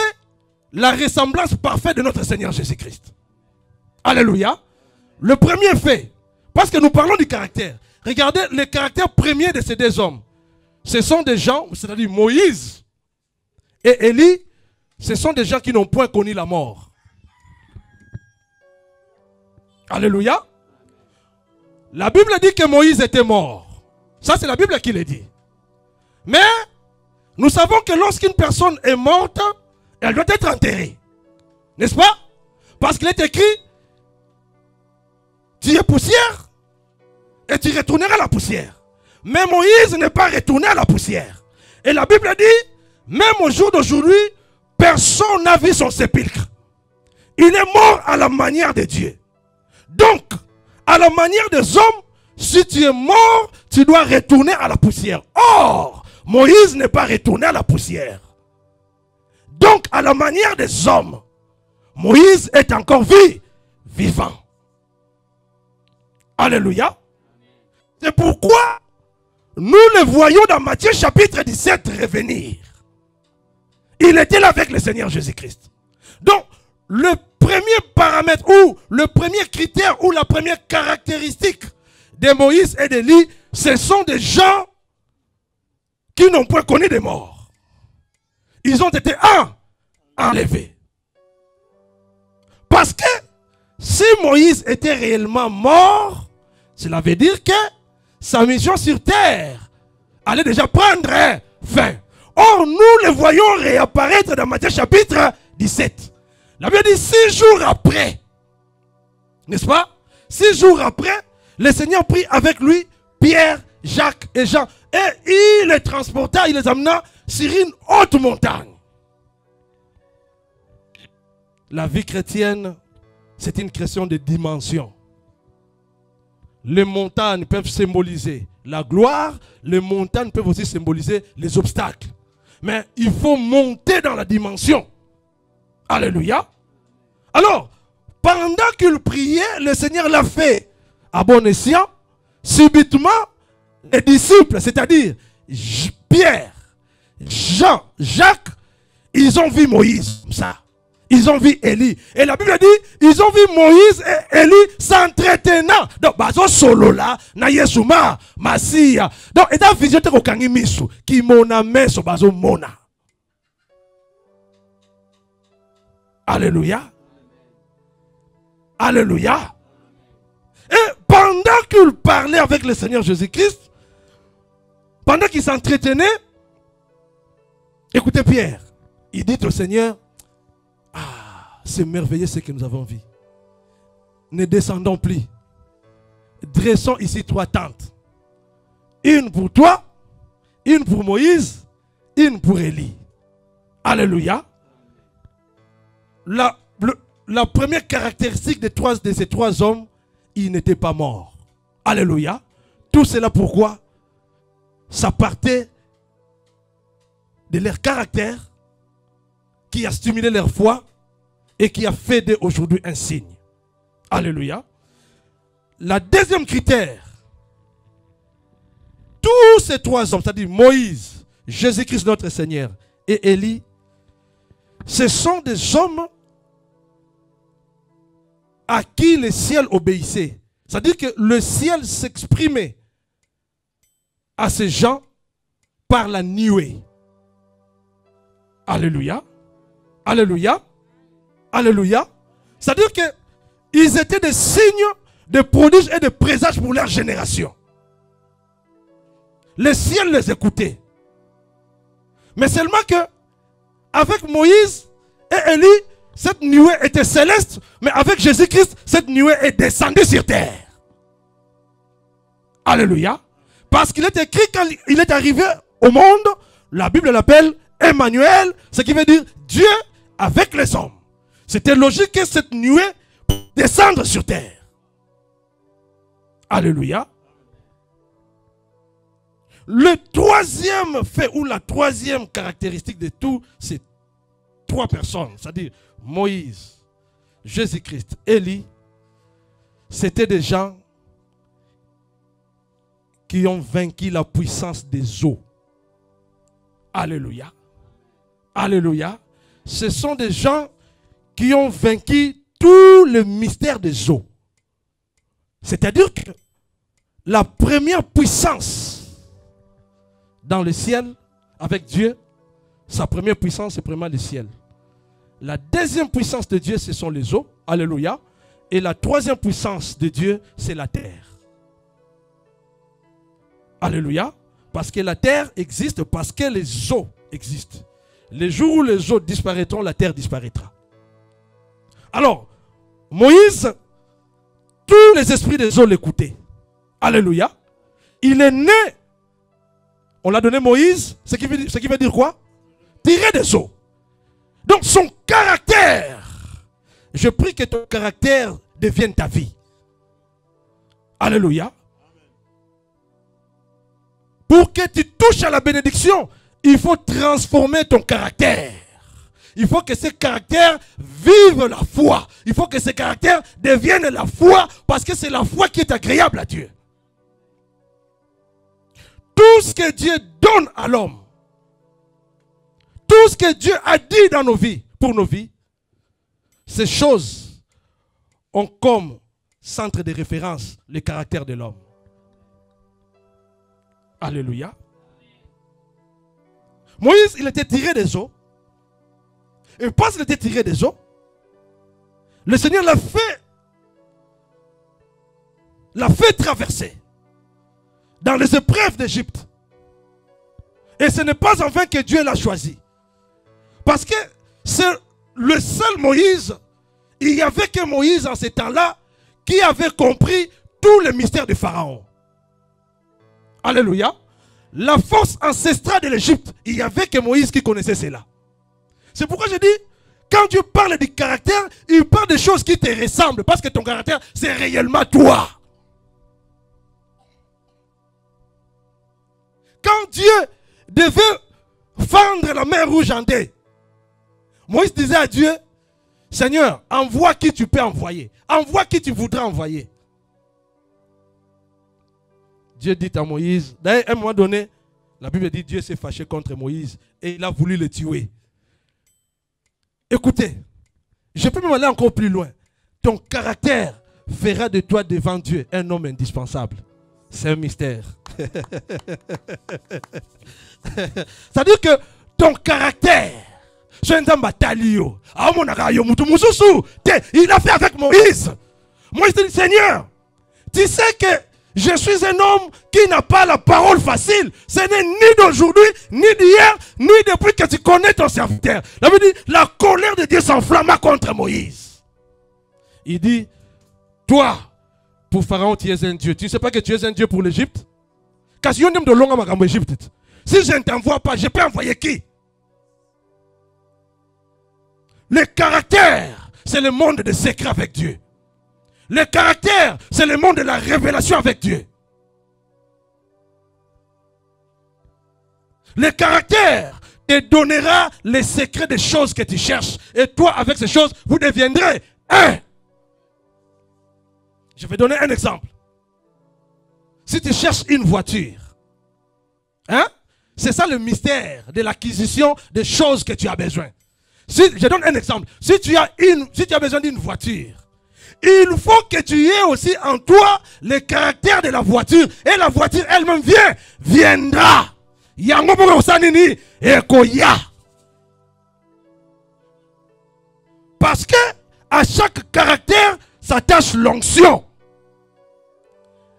la ressemblance parfaite de notre Seigneur Jésus-Christ. Alléluia. Le premier fait, parce que nous parlons du caractère. Regardez le caractère premier de ces deux hommes. Ce sont des gens, c'est-à-dire Moïse et Élie, ce sont des gens qui n'ont point connu la mort. Alléluia. La Bible dit que Moïse était mort. Ça, c'est la Bible qui le dit. Mais nous savons que lorsqu'une personne est morte, elle doit être enterrée. N'est-ce pas? Parce qu'il est écrit, tu es poussière et tu retourneras à la poussière. Mais Moïse n'est pas retourné à la poussière. Et la Bible dit, même au jour d'aujourd'hui, personne n'a vu son sépulcre. Il est mort à la manière de Dieu. Donc, à la manière des hommes, si tu es mort, tu dois retourner à la poussière. Or, Moïse n'est pas retourné à la poussière. Donc, à la manière des hommes, Moïse est encore vivant. Alléluia. C'est pourquoi nous le voyons dans Matthieu chapitre 17 revenir. Il était là avec le Seigneur Jésus-Christ. Donc, le premier paramètre ou le premier critère ou la première caractéristique de Moïse et d'Élie, ce sont des gens qui n'ont point connu de mort. Ils ont été enlevés. Parce que si Moïse était réellement mort, cela veut dire que sa mission sur terre allait déjà prendre fin. Or, nous le voyons réapparaître dans Matthieu chapitre 17. La Bible dit 6 jours après. N'est-ce pas? 6 jours après, le Seigneur prit avec lui Pierre, Jacques et Jean. Et il les transporta, il les amena sur une haute montagne. La vie chrétienne, c'est une question de dimension. Les montagnes peuvent symboliser la gloire, les montagnes peuvent aussi symboliser les obstacles. Mais il faut monter dans la dimension. Alléluia. Alors, pendant qu'il priait, le Seigneur l'a fait à bon escient. Subitement, les disciples, c'est-à-dire Pierre, Jean, Jacques, ils ont vu Moïse comme ça. Ils ont vu Élie. Et la Bible dit, ils ont vu Moïse et Élie s'entretenant. Donc, bazo solo là, na yesuma, masia. Donc, et ta vision te kokangi misu, ki mona meso bazo mona. Alléluia. Alléluia. Et pendant qu'il parlait avec le Seigneur Jésus-Christ, pendant qu'il s'entretenait, écoutez Pierre, il dit au Seigneur, c'est merveilleux ce que nous avons vu. Ne descendons plus. Dressons ici 3 tentes. Une pour toi, une pour Moïse, une pour Élie. Alléluia. La première caractéristique de ces 3 hommes, ils n'étaient pas morts. Alléluia. Tout cela pourquoi? Ça partait de leur caractère qui a stimulé leur foi et qui a fait d'aujourd'hui un signe. Alléluia. La deuxième critère, tous ces 3 hommes, c'est-à-dire Moïse, Jésus-Christ notre Seigneur et Élie, ce sont des hommes à qui le ciel obéissait. C'est-à-dire que le ciel s'exprimait à ces gens par la nuée. Alléluia. Alléluia. Alléluia. C'est-à-dire qu'ils étaient des signes, de prodiges et de présages pour leur génération. Le ciel les écoutait. Mais seulement que, avec Moïse et Élie, Cette nuée était céleste, mais avec Jésus-Christ, cette nuée est descendue sur terre. Alléluia. Parce qu'il est écrit quand il est arrivé au monde, la Bible l'appelle Emmanuel, ce qui veut dire Dieu avec les hommes. C'était logique que cette nuée descende sur terre. Alléluia. Le troisième fait ou la troisième caractéristique de tous ces trois personnes, c'est-à-dire Moïse, Jésus-Christ, Élie, c'était des gens qui ont vaincu la puissance des eaux. Alléluia. Alléluia. Ce sont des gens qui ont vaincu tout le mystère des eaux. C'est-à-dire que la première puissance dans le ciel, avec Dieu, sa première puissance, c'est vraiment le ciel. La deuxième puissance de Dieu, ce sont les eaux. Alléluia. Et la troisième puissance de Dieu, c'est la terre. Alléluia. Parce que la terre existe, parce que les eaux existent. Les jours où les eaux disparaîtront, la terre disparaîtra. Alors, Moïse, tous les esprits des eaux l'écoutaient. Alléluia. Il est né. On l'a donné Moïse, ce qui veut dire quoi? Tirer des eaux. Donc son caractère, je prie que ton caractère devienne ta vie. Alléluia. Pour que tu touches à la bénédiction, il faut transformer ton caractère. Il faut que ce caractère vive la foi. Il faut que ce caractère devienne la foi, parce que c'est la foi qui est agréable à Dieu. Tout ce que Dieu donne à l'homme, tout ce que Dieu a dit dans nos vies, pour nos vies, ces choses ont comme centre de référence le caractère de l'homme. Alléluia. Moïse, il était tiré des eaux. Et parce qu'il était tiré des eaux, le Seigneur l'a fait traverser dans les épreuves d'Égypte. Et ce n'est pas en vain que Dieu l'a choisi. Parce que c'est le seul Moïse, il n'y avait que Moïse en ce temps-là qui avait compris tous les mystères de Pharaon. Alléluia. La force ancestrale de l'Égypte, il n'y avait que Moïse qui connaissait cela. C'est pourquoi je dis, quand Dieu parle du caractère, il parle des choses qui te ressemblent. Parce que ton caractère, c'est réellement toi. Quand Dieu devait fendre la mer rouge en deux, Moïse disait à Dieu, Seigneur, envoie qui tu peux envoyer. Envoie qui tu voudras envoyer. Dieu dit à Moïse, d'ailleurs, à un moment donné, la Bible dit Dieu s'est fâché contre Moïse et il a voulu le tuer. Écoutez, je peux même aller encore plus loin. Ton caractère fera de toi devant Dieu un homme indispensable. C'est un mystère. C'est-à-dire que ton caractère, il a fait avec Moïse. Moïse dit, Seigneur, tu sais que je suis un homme qui n'a pas la parole facile. Ce n'est ni d'aujourd'hui, ni d'hier, ni depuis que tu connais ton serviteur. La Bible dit, la colère de Dieu s'enflamma contre Moïse. Il dit, toi, pour Pharaon, tu es un Dieu. Tu ne sais pas que tu es un Dieu pour l'Égypte? Si je ne t'envoie pas, je peux envoyer qui? Le caractère, c'est le monde des secrets avec Dieu. Le caractère, c'est le monde de la révélation avec Dieu. Le caractère te donnera les secrets des choses que tu cherches. Et toi, avec ces choses, vous deviendrez un. Je vais donner un exemple. Si tu cherches une voiture, hein, c'est ça le mystère de l'acquisition des choses que tu as besoin. Je donne un exemple. Si tu as besoin d'une voiture, il faut que tu aies aussi en toi le caractère de la voiture. Et la voiture elle-même viendra. Parce que à chaque caractère s'attache l'onction.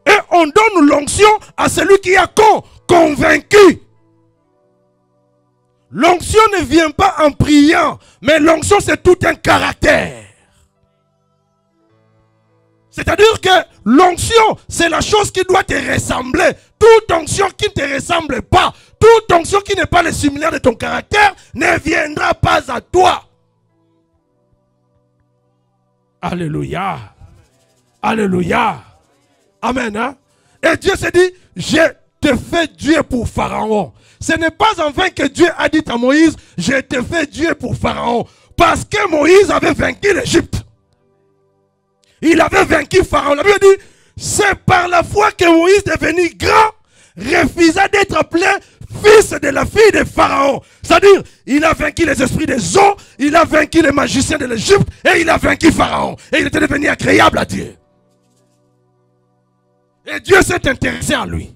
Et on donne l'onction à celui qui a convaincu. L'onction ne vient pas en priant, mais l'onction c'est tout un caractère. C'est-à-dire que l'onction, c'est la chose qui doit te ressembler. Toute onction qui ne te ressemble pas, toute onction qui n'est pas le similaire de ton caractère, ne viendra pas à toi. Alléluia. Alléluia. Amen. Hein? Et Dieu s'est dit, je te fais Dieu pour Pharaon. Ce n'est pas en vain que Dieu a dit à Moïse, je te fais Dieu pour Pharaon. Parce que Moïse avait vaincu l'Égypte. Il avait vaincu Pharaon. La Bible dit, c'est par la foi que Moïse, devenu grand, refusa d'être appelé fils de la fille de Pharaon. C'est-à-dire, il a vaincu les esprits des eaux, il a vaincu les magiciens de l'Égypte, et il a vaincu Pharaon. Et il était devenu agréable à Dieu. Et Dieu s'est intéressé à lui.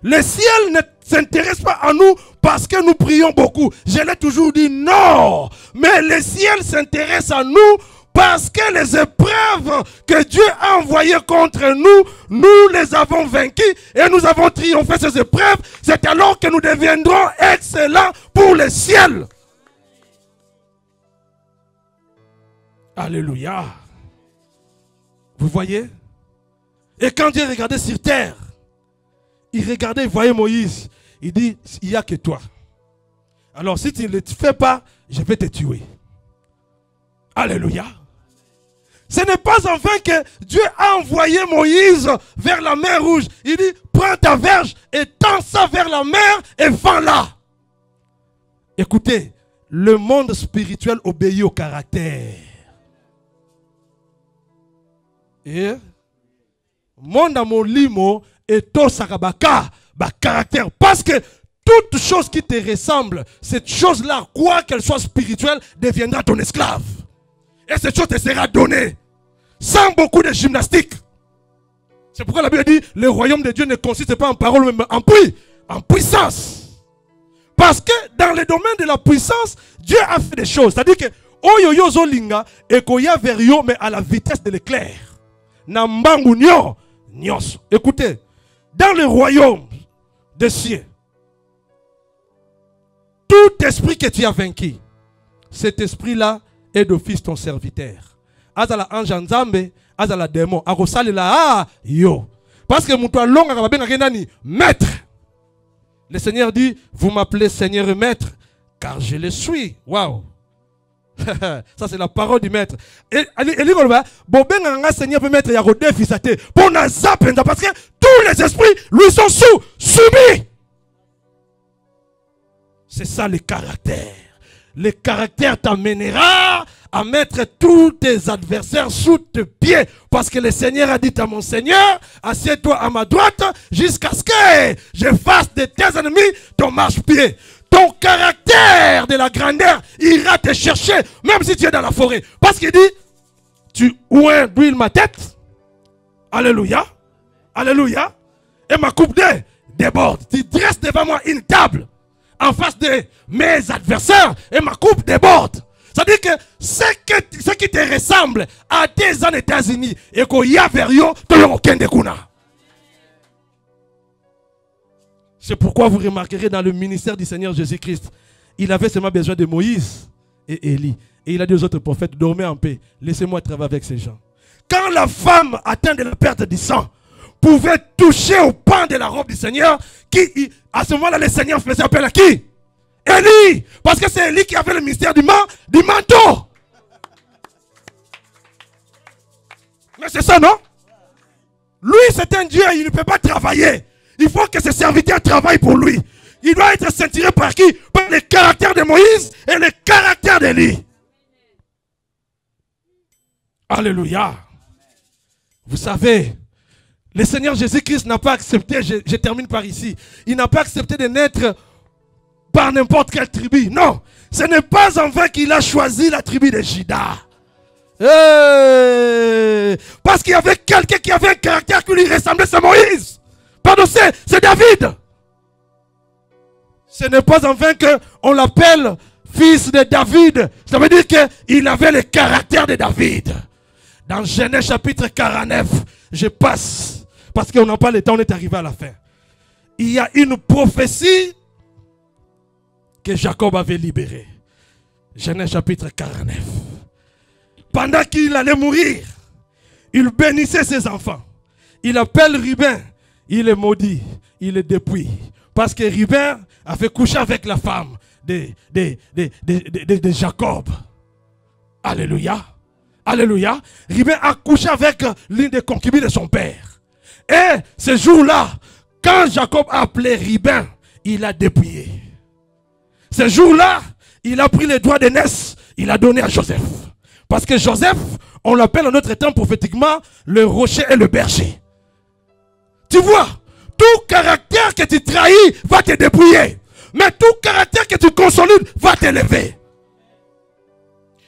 Le ciel ne s'intéresse pas à nous parce que nous prions beaucoup. Je l'ai toujours dit, non. Mais le ciel s'intéresse à nous parce que les épreuves que Dieu a envoyées contre nous, nous les avons vaincues et nous avons triomphé ces épreuves. C'est alors que nous deviendrons excellents pour le ciel. Alléluia. Vous voyez? Et quand Dieu regardait sur terre, il regardait, il voyait Moïse. Il dit, il n'y a que toi. Alors si tu ne le fais pas, je vais te tuer. Alléluia. Ce n'est pas en vain que Dieu a envoyé Moïse vers la mer Rouge. Il dit, prends ta verge et tends ça vers la mer et vends-la. Écoutez, le monde spirituel obéit au caractère. Et monde à mon limo et to sarabaka, caractère. Parce que toute chose qui te ressemble, cette chose-là, quoi qu'elle soit spirituelle, deviendra ton esclave. Et cette chose te sera donnée. Sans beaucoup de gymnastique. C'est pourquoi la Bible dit, le royaume de Dieu ne consiste pas en parole, mais en puissance. Parce que dans le domaine de la puissance, Dieu a fait des choses. C'est-à-dire que, oyoyo zolinga, ekoya verio, mais à la vitesse de l'éclair. Nambangu nyo, nyos. Écoutez, dans le royaume des cieux, tout esprit que tu as vaincu, cet esprit-là est d'office ton serviteur. Azala ange nzambe, azala démon, akosali la yo. Parce que moutou longa kababenga kendani maître. Le Seigneur dit, vous m'appelez Seigneur et Maître, car je le suis. Waouh. Ça c'est la parole du maître. Et l'Église, bobenga Seigneur et Maître yako défisate. Pour nazapenza parce que tous les esprits lui sont soumis. C'est ça le caractère. Le caractère t'amènera à mettre tous tes adversaires sous tes pieds. Parce que le Seigneur a dit à mon Seigneur, assieds-toi à ma droite jusqu'à ce que je fasse de tes ennemis ton marche-pied. Ton caractère de la grandeur ira te chercher, même si tu es dans la forêt. Parce qu'il dit, tu oins d'huile ma tête. Alléluia. Alléluia. Et ma coupe d'eau déborde. Tu dresses devant moi une table en face de mes adversaires et ma coupe déborde. C'est-à-dire que ce qui te ressemble à tes en États-Unis et qu'il y a vers eux, tu n'as aucun découna. C'est pourquoi vous remarquerez dans le ministère du Seigneur Jésus-Christ, il avait seulement besoin de Moïse et Élie. Et il a dit aux autres prophètes, dormez en paix, laissez-moi travailler avec ces gens. Quand la femme atteinte de la perte du sang pouvait toucher au pan de la robe du Seigneur, à ce moment-là, le Seigneur faisait appel à qui? Élie. Parce que c'est Élie qui avait le mystère du manteau. Mais c'est ça, non? Lui, c'est un Dieu, il ne peut pas travailler. Il faut que ses serviteurs travaillent pour lui. Il doit être ceinturé par qui? Par le caractère de Moïse et le caractère d'Élie. Alléluia. Vous savez, le Seigneur Jésus-Christ n'a pas accepté, je termine par ici, il n'a pas accepté de naître par n'importe quelle tribu. Non, ce n'est pas en vain qu'il a choisi la tribu de Juda. Parce qu'il y avait quelqu'un qui avait un caractère qui lui ressemblait, c'est Moïse. Pardon, c'est David. Ce n'est pas en vain qu'on l'appelle fils de David. Ça veut dire qu'il avait le caractère de David. Dans Genèse chapitre 49, je passe, parce qu'on n'a pas le temps, on est arrivé à la fin. Il y a une prophétie que Jacob avait libéré. Genèse chapitre 49. Pendant qu'il allait mourir, il bénissait ses enfants. Il appelle Ruben, il est maudit, il est dépouillé. Parce que Ruben avait couché avec la femme de Jacob. Alléluia. Alléluia. Ruben a couché avec l'une des concubines de son père. Et ce jour-là, quand Jacob a appelé Ruben, il a dépouillé. Ce jour-là, il a pris les doigts d'aînesse, il a donné à Joseph. Parce que Joseph, on l'appelle en notre temps prophétiquement le rocher et le berger. Tu vois, tout caractère que tu trahis va te dépouiller. Mais tout caractère que tu consolides va t'élever.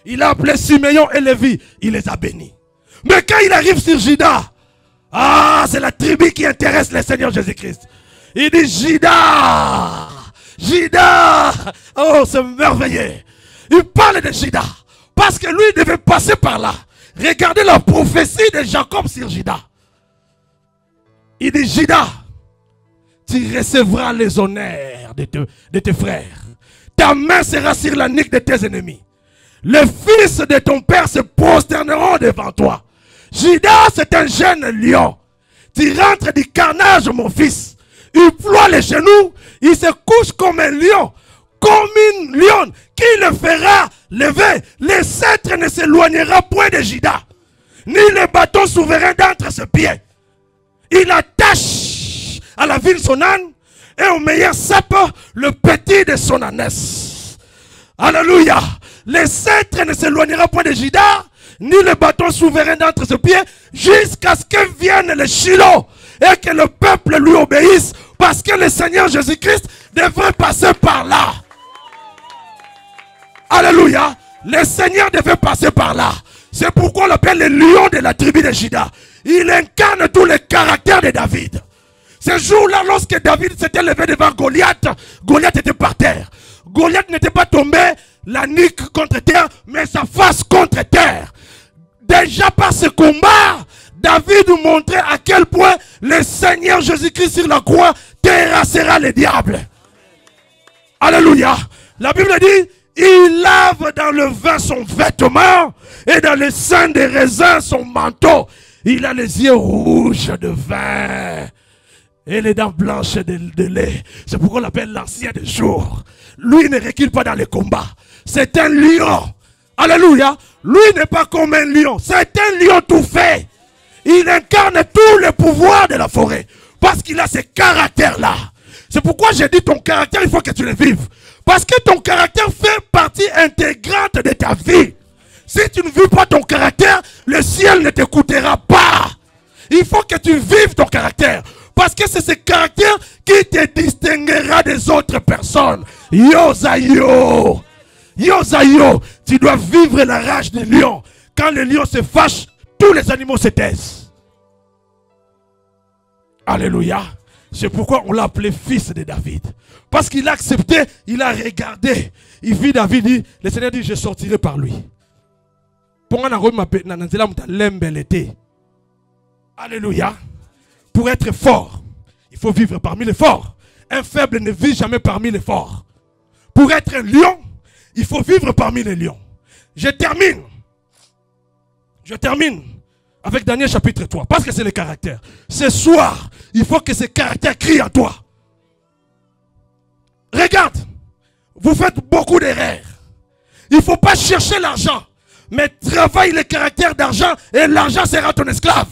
Il a appelé Siméon et Lévi, il les a bénis. Mais quand il arrive sur Juda, c'est la tribu qui intéresse le Seigneur Jésus-Christ. Il dit Juda, Juda, oh c'est merveilleux. Il parle de Juda, parce que lui devait passer par là. Regardez la prophétie de Jacob sur Juda. Il dit Juda, tu recevras les honneurs de tes frères. Ta main sera sur la nuque de tes ennemis. Les fils de ton père se prosterneront devant toi. Juda, c'est un jeune lion. Tu rentres du carnage, mon fils. Il ploie les genoux. Il se couche comme un lion. Comme une lionne qui le fera lever. Le sceptre ne s'éloignera point de Juda. Ni le bâton souverain d'entre ses pieds. Il attache à la ville son âne. Et au meilleur sape le petit de son ânesse. Alléluia. Le sceptre ne s'éloignera point de Juda, ni le bâton souverain d'entre ses pieds, jusqu'à ce que vienne le Shiloh et que le peuple lui obéisse, parce que le Seigneur Jésus-Christ devrait passer par là. Alléluia. Le Seigneur devait passer par là. C'est pourquoi on l'appelle le lion de la tribu de Juda. Il incarne tous les caractères de David. Ce jour-là, lorsque David s'était levé devant Goliath, Goliath était par terre. Goliath n'était pas tombé la nuque contre terre, mais sa face contre terre. Déjà par ce combat, David nous montrait à quel point le Seigneur Jésus-Christ sur la croix terrassera les diables. Alléluia. La Bible dit, il lave dans le vin son vêtement et dans le sang des raisins son manteau. Il a les yeux rouges de vin et les dents blanches de lait. C'est pourquoi on l'appelle l'ancien des jours. Lui ne recule pas dans les combats. C'est un lion. Alléluia. Lui n'est pas comme un lion. C'est un lion tout fait. Il incarne tous les pouvoirs de la forêt. Parce qu'il a ce caractère-là. C'est pourquoi j'ai dit ton caractère, il faut que tu le vives. Parce que ton caractère fait partie intégrante de ta vie. Si tu ne vis pas ton caractère, le ciel ne t'écoutera pas. Il faut que tu vives ton caractère. Parce que c'est ce caractère qui te distinguera des autres personnes. Yosayo. Yosayo. Tu dois vivre la rage du lion. Quand le lion se fâche, tous les animaux se taisent. Alléluia. C'est pourquoi on l'a appelé fils de David. Parce qu'il a accepté, il a regardé. Il vit David, dit, le Seigneur dit, je sortirai par lui. Alléluia. Pour être fort, il faut vivre parmi les forts. Un faible ne vit jamais parmi les forts. Pour être un lion, il faut vivre parmi les lions. Je termine avec Daniel chapitre 3, parce que c'est le caractère. Ce soir, il faut que ce caractère crie en toi. Regarde, vous faites beaucoup d'erreurs. Il ne faut pas chercher l'argent, mais travaille le caractère d'argent et l'argent sera ton esclave.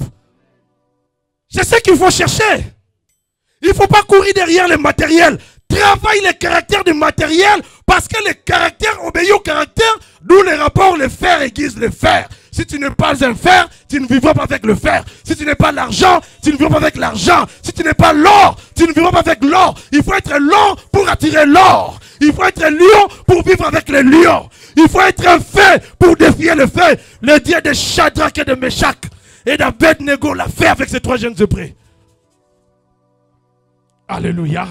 C'est ce qu'il faut chercher. Il ne faut pas courir derrière le matériel. Travaille le caractère du matériel parce que le caractère obéit au caractère, d'où les rapports, le fer aiguise le fer. Si tu n'es pas un fer, tu ne vivras pas avec le fer. Si tu n'es pas l'argent, tu ne vivras pas avec l'argent. Si tu n'es pas l'or, tu ne vivras pas avec l'or. Il faut être l'or pour attirer l'or. Il faut être un lion pour vivre avec les lions. Il faut être un feu pour défier le feu. Le Dieu de Shadrach et de Meshach et d'Abednego l'a fait avec ces 3 jeunes hébreux. Alléluia.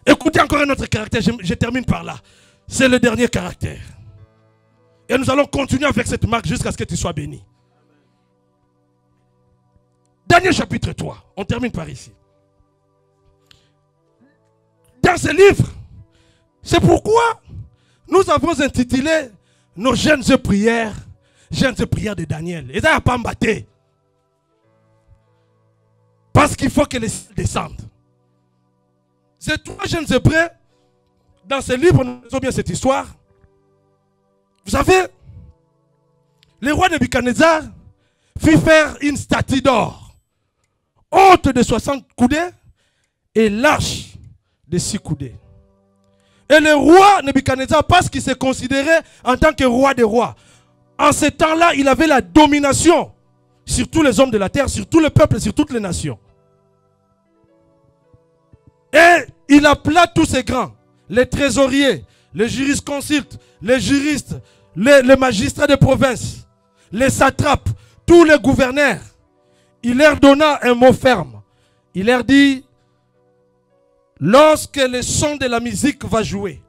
Écoutez encore un autre caractère, je termine par là. C'est le dernier caractère. Et nous allons continuer avec cette marque jusqu'à ce que tu sois béni. Daniel chapitre 3, on termine par ici. Dans ce livre, C'est pourquoi nous avons intitulé nos jeunes prières de Daniel. Et ça n'a pas embatté. Parce qu'il faut que les cieux descendent. Ces 3 jeunes Hébreux, dans ce livre, nous avons bien cette histoire. Vous savez, le roi Nebuchadnezzar fit faire une statue d'or, haute de 60 coudées et large de 6 coudées. Et le roi Nebuchadnezzar, parce qu'il se considérait en tant que roi des rois, en ce temps-là, il avait la domination sur tous les hommes de la terre, sur tout le peuple, sur toutes les nations. Et il appela tous ces grands, les trésoriers, les jurisconsultes, les juristes, les magistrats de province, les satrapes, tous les gouverneurs. Il leur donna un mot ferme. Il leur dit, lorsque le son de la musique va jouer,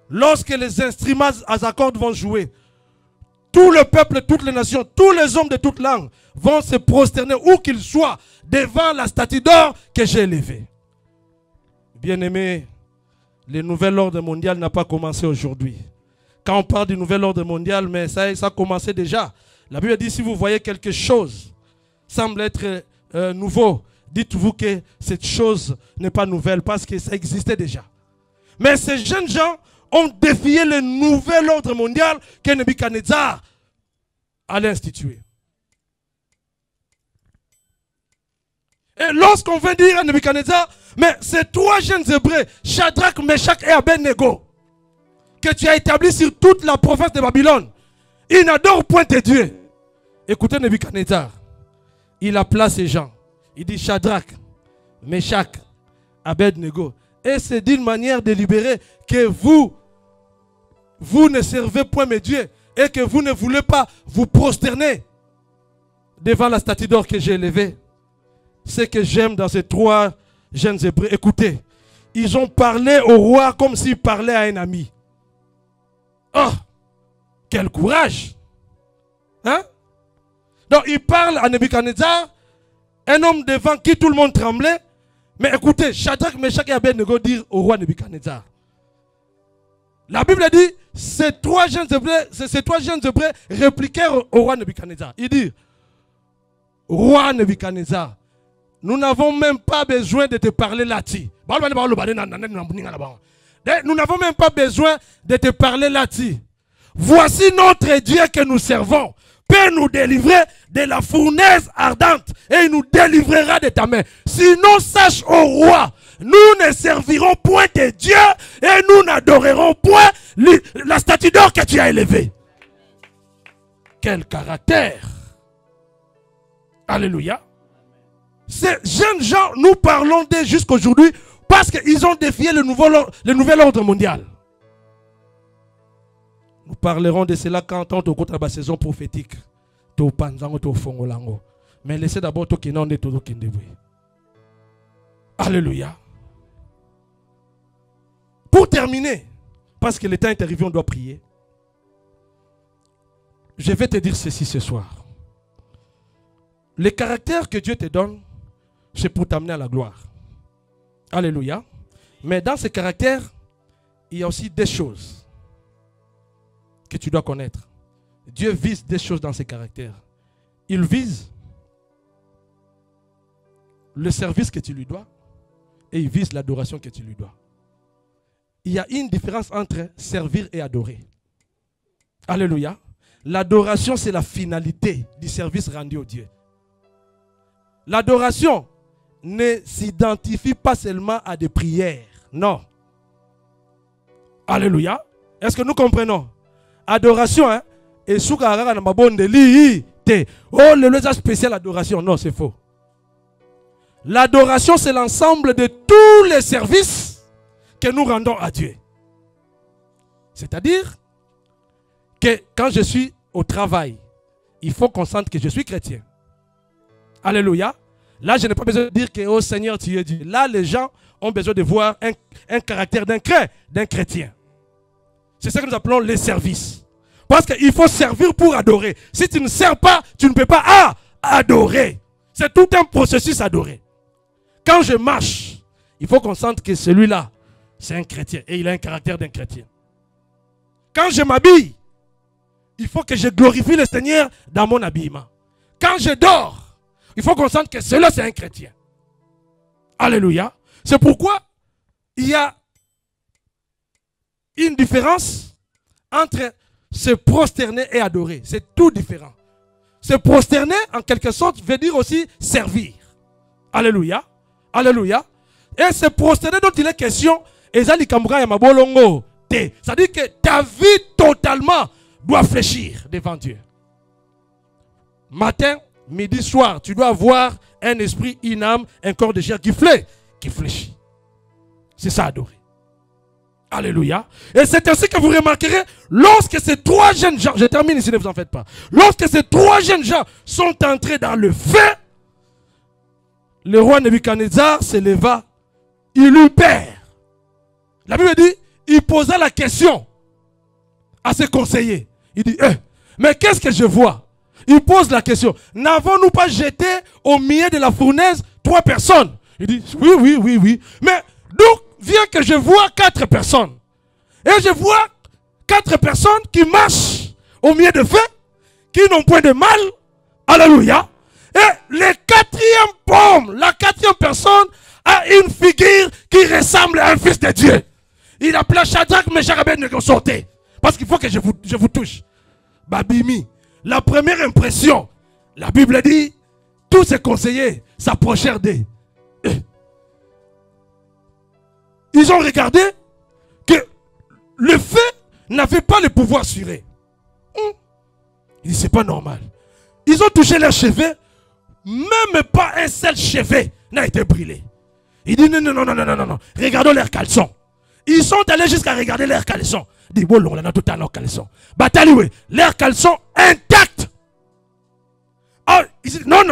lorsque les instruments à cordes vont jouer, tout le peuple, toutes les nations, tous les hommes de toute langue vont se prosterner, où qu'ils soient, devant la statue d'or que j'ai élevée. Bien-aimés, le nouvel ordre mondial n'a pas commencé aujourd'hui. Quand on parle du nouvel ordre mondial, mais ça a commencé déjà. La Bible dit, si vous voyez quelque chose semble être nouveau, dites-vous que cette chose n'est pas nouvelle parce que ça existait déjà. Mais ces jeunes gens ont défié le nouvel ordre mondial que Nebuchadnezzar allait instituer. Et lorsqu'on veut dire à Nebuchadnezzar, mais ces 3 jeunes Hébreux, Shadrach, Meshach et Abednego, que tu as établis sur toute la province de Babylone, ils n'adorent point tes dieux. Écoutez Nebuchadnezzar, il appela ces gens. Il dit Shadrach, Meshach, Abednego. Et c'est d'une manière délibérée que vous ne servez point mes dieux et que vous ne voulez pas vous prosterner devant la statue d'or que j'ai élevée. Ce que j'aime dans ces 3 jeunes Hébreux, écoutez, ils ont parlé au roi comme s'ils parlaient à un ami. Oh, quel courage! Hein? Donc, ils parlent à Nebuchadnezzar, un homme devant qui tout le monde tremblait. Mais écoutez, Shadrach, Meshach et Abednego disent au roi Nebuchadnezzar. La Bible dit, ces 3 jeunes Hébreux répliquèrent au roi Nebuchadnezzar. Ils disent, roi Nebuchadnezzar, nous n'avons même pas besoin de te parler là-dessus. Nous n'avons même pas besoin de te parler là-dessus. Voici notre Dieu que nous servons. Peut nous délivrer de la fournaise ardente et il nous délivrera de ta main. Sinon, sache au roi, nous ne servirons point tes dieux et nous n'adorerons point la statue d'or que tu as élevée. Quel caractère! Alléluia! Ces jeunes gens, nous parlons d'eux jusqu'aujourd'hui parce qu'ils ont défié le nouvel ordre mondial. Nous parlerons de cela quand on est à la saison prophétique. Mais laissez d'abord tout qui n'en est tout qui. Alléluia. Pour terminer, parce que le temps est arrivé, on doit prier. Je vais te dire ceci ce soir. Le caractère que Dieu te donne, c'est pour t'amener à la gloire. Alléluia. Mais dans ce caractère, il y a aussi des choses que tu dois connaître. Dieu vise des choses dans ses caractères. Il vise le service que tu lui dois et il vise l'adoration que tu lui dois. Il y a une différence entre servir et adorer. Alléluia. L'adoration, c'est la finalité du service rendu au Dieu. L'adoration ne s'identifie pas seulement à des prières. Non. Alléluia. Est-ce que nous comprenons? Adoration, hein? Et oh, le spécial adoration. Non, c'est faux. L'adoration, c'est l'ensemble de tous les services que nous rendons à Dieu. C'est-à-dire que quand je suis au travail, il faut qu'on sente que je suis chrétien. Alléluia. Là, je n'ai pas besoin de dire que, oh Seigneur, tu es Dieu. Là, les gens ont besoin de voir un caractère d'un chrétien. C'est ça que nous appelons les services. Parce qu'il faut servir pour adorer. Si tu ne sers pas, tu ne peux pas adorer. C'est tout un processus adorer. Quand je marche, il faut qu'on sente que celui-là, c'est un chrétien. Et il a un caractère d'un chrétien. Quand je m'habille, il faut que je glorifie le Seigneur dans mon habillement. Quand je dors, il faut qu'on sente que cela c'est un chrétien. Alléluia. C'est pourquoi il y a une différence entre se prosterner et adorer. C'est tout différent. Se prosterner, en quelque sorte, veut dire aussi servir. Alléluia. Alléluia. Et se prosterner dont il est question, c'est-à-dire que ta vie totalement doit fléchir devant Dieu. Matin, midi, soir, tu dois avoir un esprit, une âme, un corps de chair qui fléchit. C'est ça, adorer. Alléluia. Et c'est ainsi que vous remarquerez, lorsque ces trois jeunes gens, je termine ici, ne vous en faites pas. Lorsque ces trois jeunes gens sont entrés dans le feu, le roi Nebuchadnezzar se leva, il eut peur. La Bible dit, il posa la question à ses conseillers. Il dit, mais qu'est-ce que je vois? Il pose la question, n'avons-nous pas jeté au milieu de la fournaise 3 personnes? Il dit, oui. Mais d'où vient que je vois 4 personnes? Et je vois 4 personnes qui marchent au milieu de feu, qui n'ont point de mal. Alléluia. Et le 4e pomme, la 4e personne a une figure qui ressemble à un fils de Dieu. Il appela Shadrach, Meshach, Abednego, sortez. Parce qu'il faut que je vous touche. Babimi, la première impression, la Bible dit, tous ces conseillers s'approchèrent d'eux. Ils ont regardé que le feu n'avait pas le pouvoir sur eux. Il dit, c'est pas normal. Ils ont touché leurs cheveux, même pas un seul cheveu n'a été brûlé. Il dit, non. Regardons leurs caleçons. Ils sont allés jusqu'à regarder leurs caleçons. Il dit, bon, on a tout à leurs caleçons. Batalioué, leurs caleçons intacts. Ah, il dit, non.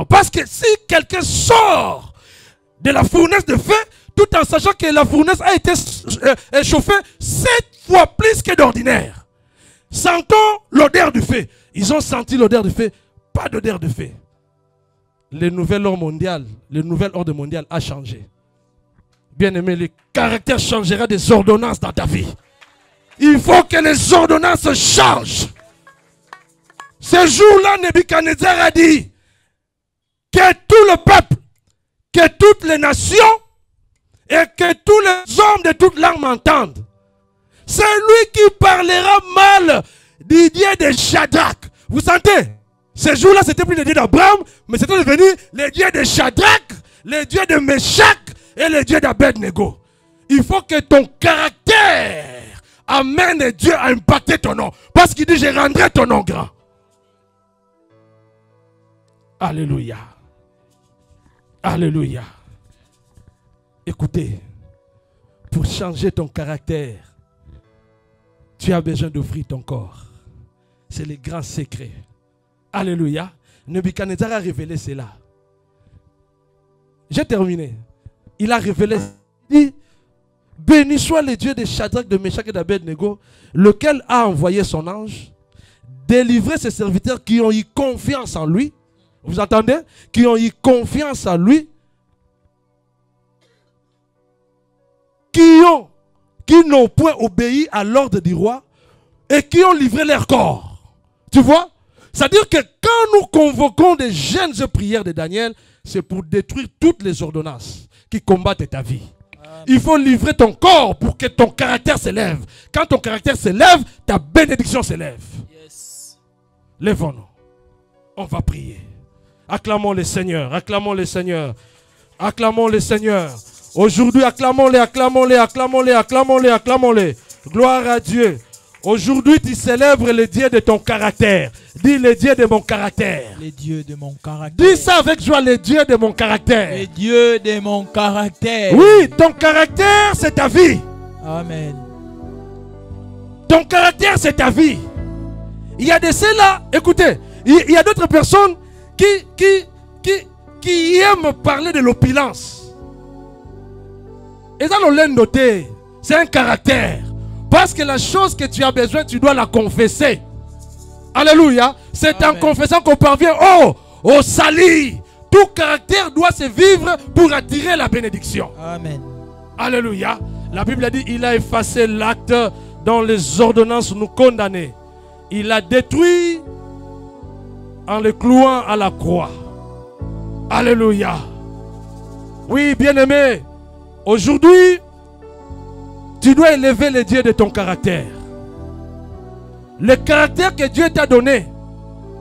Parce que si quelqu'un sort de la fournaise de feu, tout en sachant que la fournaise a été chauffée 7 fois plus que d'ordinaire. Sentons l'odeur du feu. Ils ont senti l'odeur du feu. Pas d'odeur de feu. Le nouvel ordre mondial a changé. Bien aimé, le caractère changera des ordonnances dans ta vie. Il faut que les ordonnances changent. Ce jour-là, Nebuchadnezzar a dit que tout le peuple, que toutes les nations et que tous les hommes de toute langue m'entendent. C'est lui qui parlera mal du Dieu de Shadrach. Vous sentez? Ce jour-là, c'était plus le Dieu d'Abraham, mais c'était devenu le Dieu de Shadrach, le Dieu de Meshach et le Dieu d'Abednego. Il faut que ton caractère amène Dieu à impacter ton nom. Parce qu'il dit, je rendrai ton nom grand. Alléluia. Alléluia. Écoutez, pour changer ton caractère, tu as besoin d'offrir ton corps. C'est le grand secret. Alléluia. Nebuchadnezzar a révélé cela. J'ai terminé. Il a révélé. Il dit, béni soit le Dieu de Shadrach, de Meshach et d'Abednego, lequel a envoyé son ange, délivrer ses serviteurs qui ont eu confiance en lui. Vous entendez? Qui ont eu confiance en lui. Qui n'ont point obéi à l'ordre du roi et qui ont livré leur corps. Tu vois? C'est-à-dire que quand nous convoquons des jeûnes et prières de Daniel, c'est pour détruire toutes les ordonnances qui combattent ta vie. Amen. Il faut livrer ton corps pour que ton caractère s'élève. Quand ton caractère s'élève, ta bénédiction s'élève. Yes. Lèvons-nous. On va prier. Acclamons le Seigneur. Acclamons le Seigneur. Acclamons le Seigneur. Aujourd'hui, acclamons-les, acclamons-les, acclamons-les, acclamons-les, acclamons-les. Gloire à Dieu. Aujourd'hui, tu célèbres le Dieu de ton caractère. Dis le Dieu de mon caractère. Le Dieu de mon caractère. Dis ça avec joie, le Dieu de mon caractère. Le Dieu de mon caractère. Oui, ton caractère, c'est ta vie. Amen. Ton caractère, c'est ta vie. Il y a de ceux-là, écoutez, il y a d'autres personnes qui aiment parler de l'opulence. Et ça, on l'a noté. C'est un caractère. Parce que la chose que tu as besoin, tu dois la confesser. Alléluia. C'est en confessant qu'on parvient au salut. Tout caractère doit se vivre pour attirer la bénédiction. Amen. Alléluia. La Bible dit il a effacé l'acte dont les ordonnances nous condamnaient. Il l'a détruit en le clouant à la croix. Alléluia. Oui, bien-aimé, aujourd'hui, tu dois élever les dieux de ton caractère. Le caractère que Dieu t'a donné,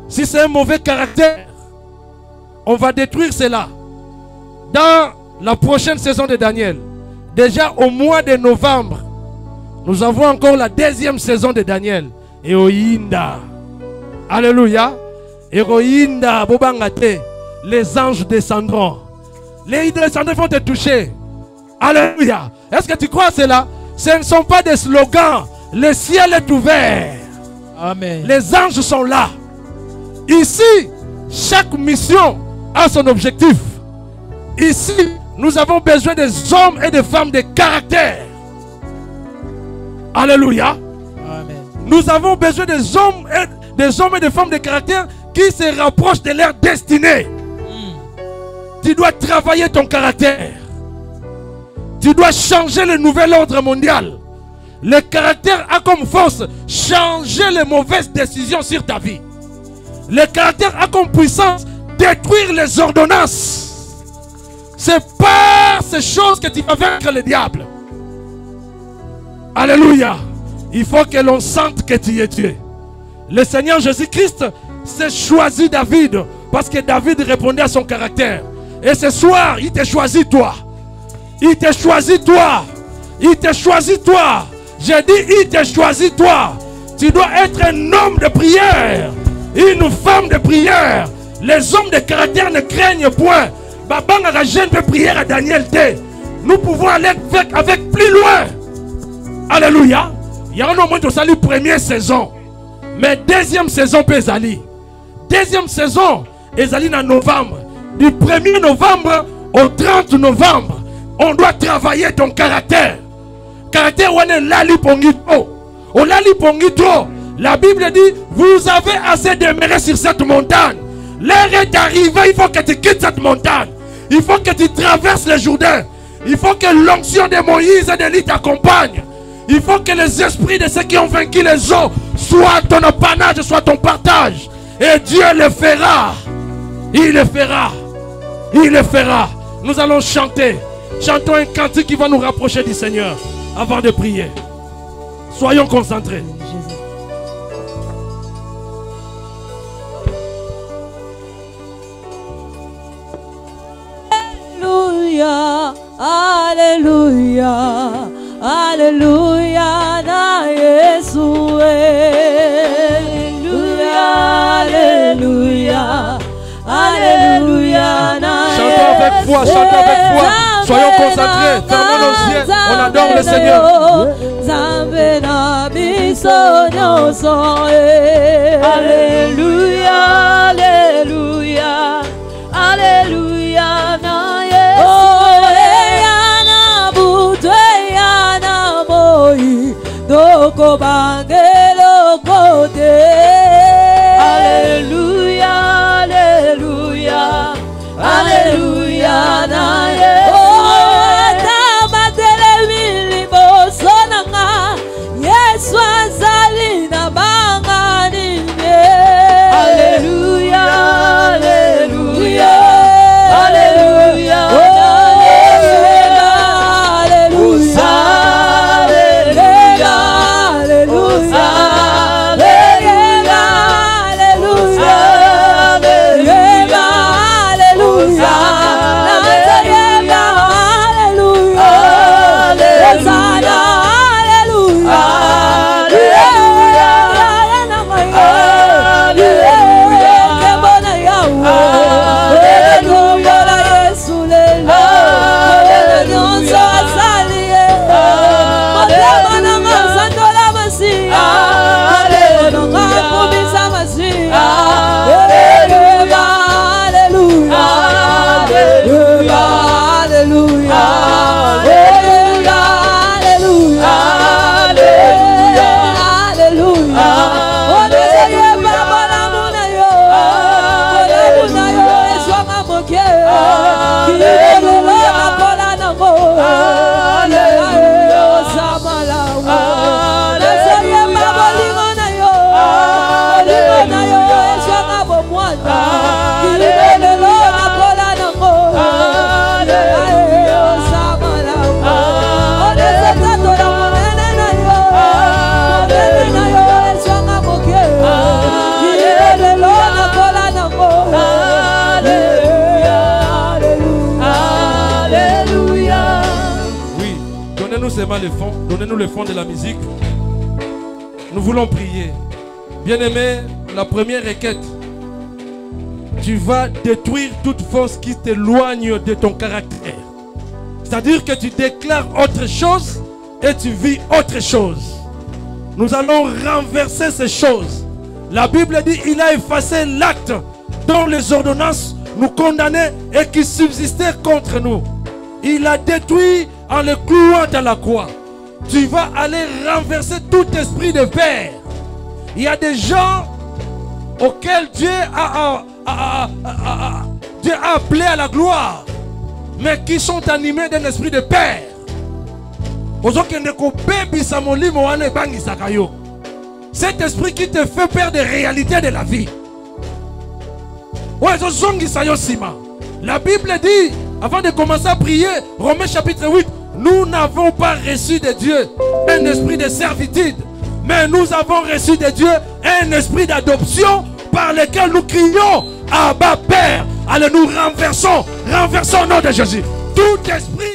si c'est un mauvais caractère, on va détruire cela. Dans la prochaine saison de Daniel, déjà au mois de novembre, nous avons encore la deuxième saison de Daniel. Eoyinda. Alléluia. Eoyinda, Bobangate. Les anges descendront. Les descendants vont te toucher. Alléluia. Est-ce que tu crois cela? Ce ne sont pas des slogans. Le ciel est ouvert. Amen. Les anges sont là. Ici, chaque mission a son objectif. Ici, nous avons besoin des hommes et des femmes de caractère. Alléluia. Amen. Nous avons besoin des hommes et des femmes de caractère qui se rapprochent de leur destinée. Tu dois travailler ton caractère. Tu dois changer le nouvel ordre mondial. Le caractère a comme force changer les mauvaises décisions sur ta vie. Le caractère a comme puissance détruire les ordonnances. C'est par ces choses que tu vas vaincre le diable. Alléluia. Il faut que l'on sente que tu es Dieu. Le Seigneur Jésus-Christ s'est choisi David parce que David répondait à son caractère. Et ce soir, il t'a choisi toi. Il t'a choisi toi. Il t'a choisi toi. J'ai dit, il t'a choisi toi. Tu dois être un homme de prière. Une femme de prière. Les hommes de caractère ne craignent point. Babanga la jeune de prière à Daniel T. Nous pouvons aller avec plus loin. Alléluia. Il y a un moment où ça la première saison. Mais deuxième saison peut aller. Deuxième saison, ils en novembre. Du 1er novembre au 30 novembre, on doit travailler ton caractère. Caractère où on est là, la Bible dit, vous avez assez demeuré sur cette montagne. L'heure est arrivée, il faut que tu quittes cette montagne. Il faut que tu traverses le Jourdain. Il faut que l'onction de Moïse et d'Élie t'accompagne. Il faut que les esprits de ceux qui ont vaincu les eaux soient ton apanage, soient ton partage. Et Dieu le fera. Il le fera. Il le fera. Nous allons chanter. Chantons un cantique qui va nous rapprocher du Seigneur avant de prier. Soyons concentrés. Alléluia, Alléluia, Alléluia, na Yesu, Alléluia, Alléluia, na Yesu. Chantons avec foi, chantons avec foi. Soyons concentrés, fermons nos yeux, on adore le Seigneur. Alléluia, Alléluia, Alléluia, na Yesu. Oh, yana buto, yana moi, doko bangelo kote. Alléluia, Alléluia, Alléluia, na Yesu. Oh, tabatele milibo sonanga, Yesu azali na bangani. Alléluia, Alléluia, Alléluia, Alléluia, Alléluia, Donnez-nous seulement les fonds. Donnez-nous les fonds de la musique. Nous voulons prier. Bien-aimé, la première requête. Tu vas détruire toute force qui t'éloigne de ton caractère. C'est-à-dire que tu déclares autre chose et tu vis autre chose. Nous allons renverser ces choses. La Bible dit il a effacé l'acte dont les ordonnances nous condamnaient et qui subsistait contre nous. Il a détruit en le clouant à la croix. Tu vas aller renverser tout esprit de père. Il y a des gens auxquels Dieu a appelé à la gloire, mais qui sont animés d'un esprit de père. Cet esprit qui te fait perdre des réalités de la vie. La Bible dit, avant de commencer à prier, Romains chapitre 8, nous n'avons pas reçu de Dieu un esprit de servitude, mais nous avons reçu de Dieu un esprit d'adoption par lequel nous crions Abba Père. Allez, nous renversons au nom de Jésus tout esprit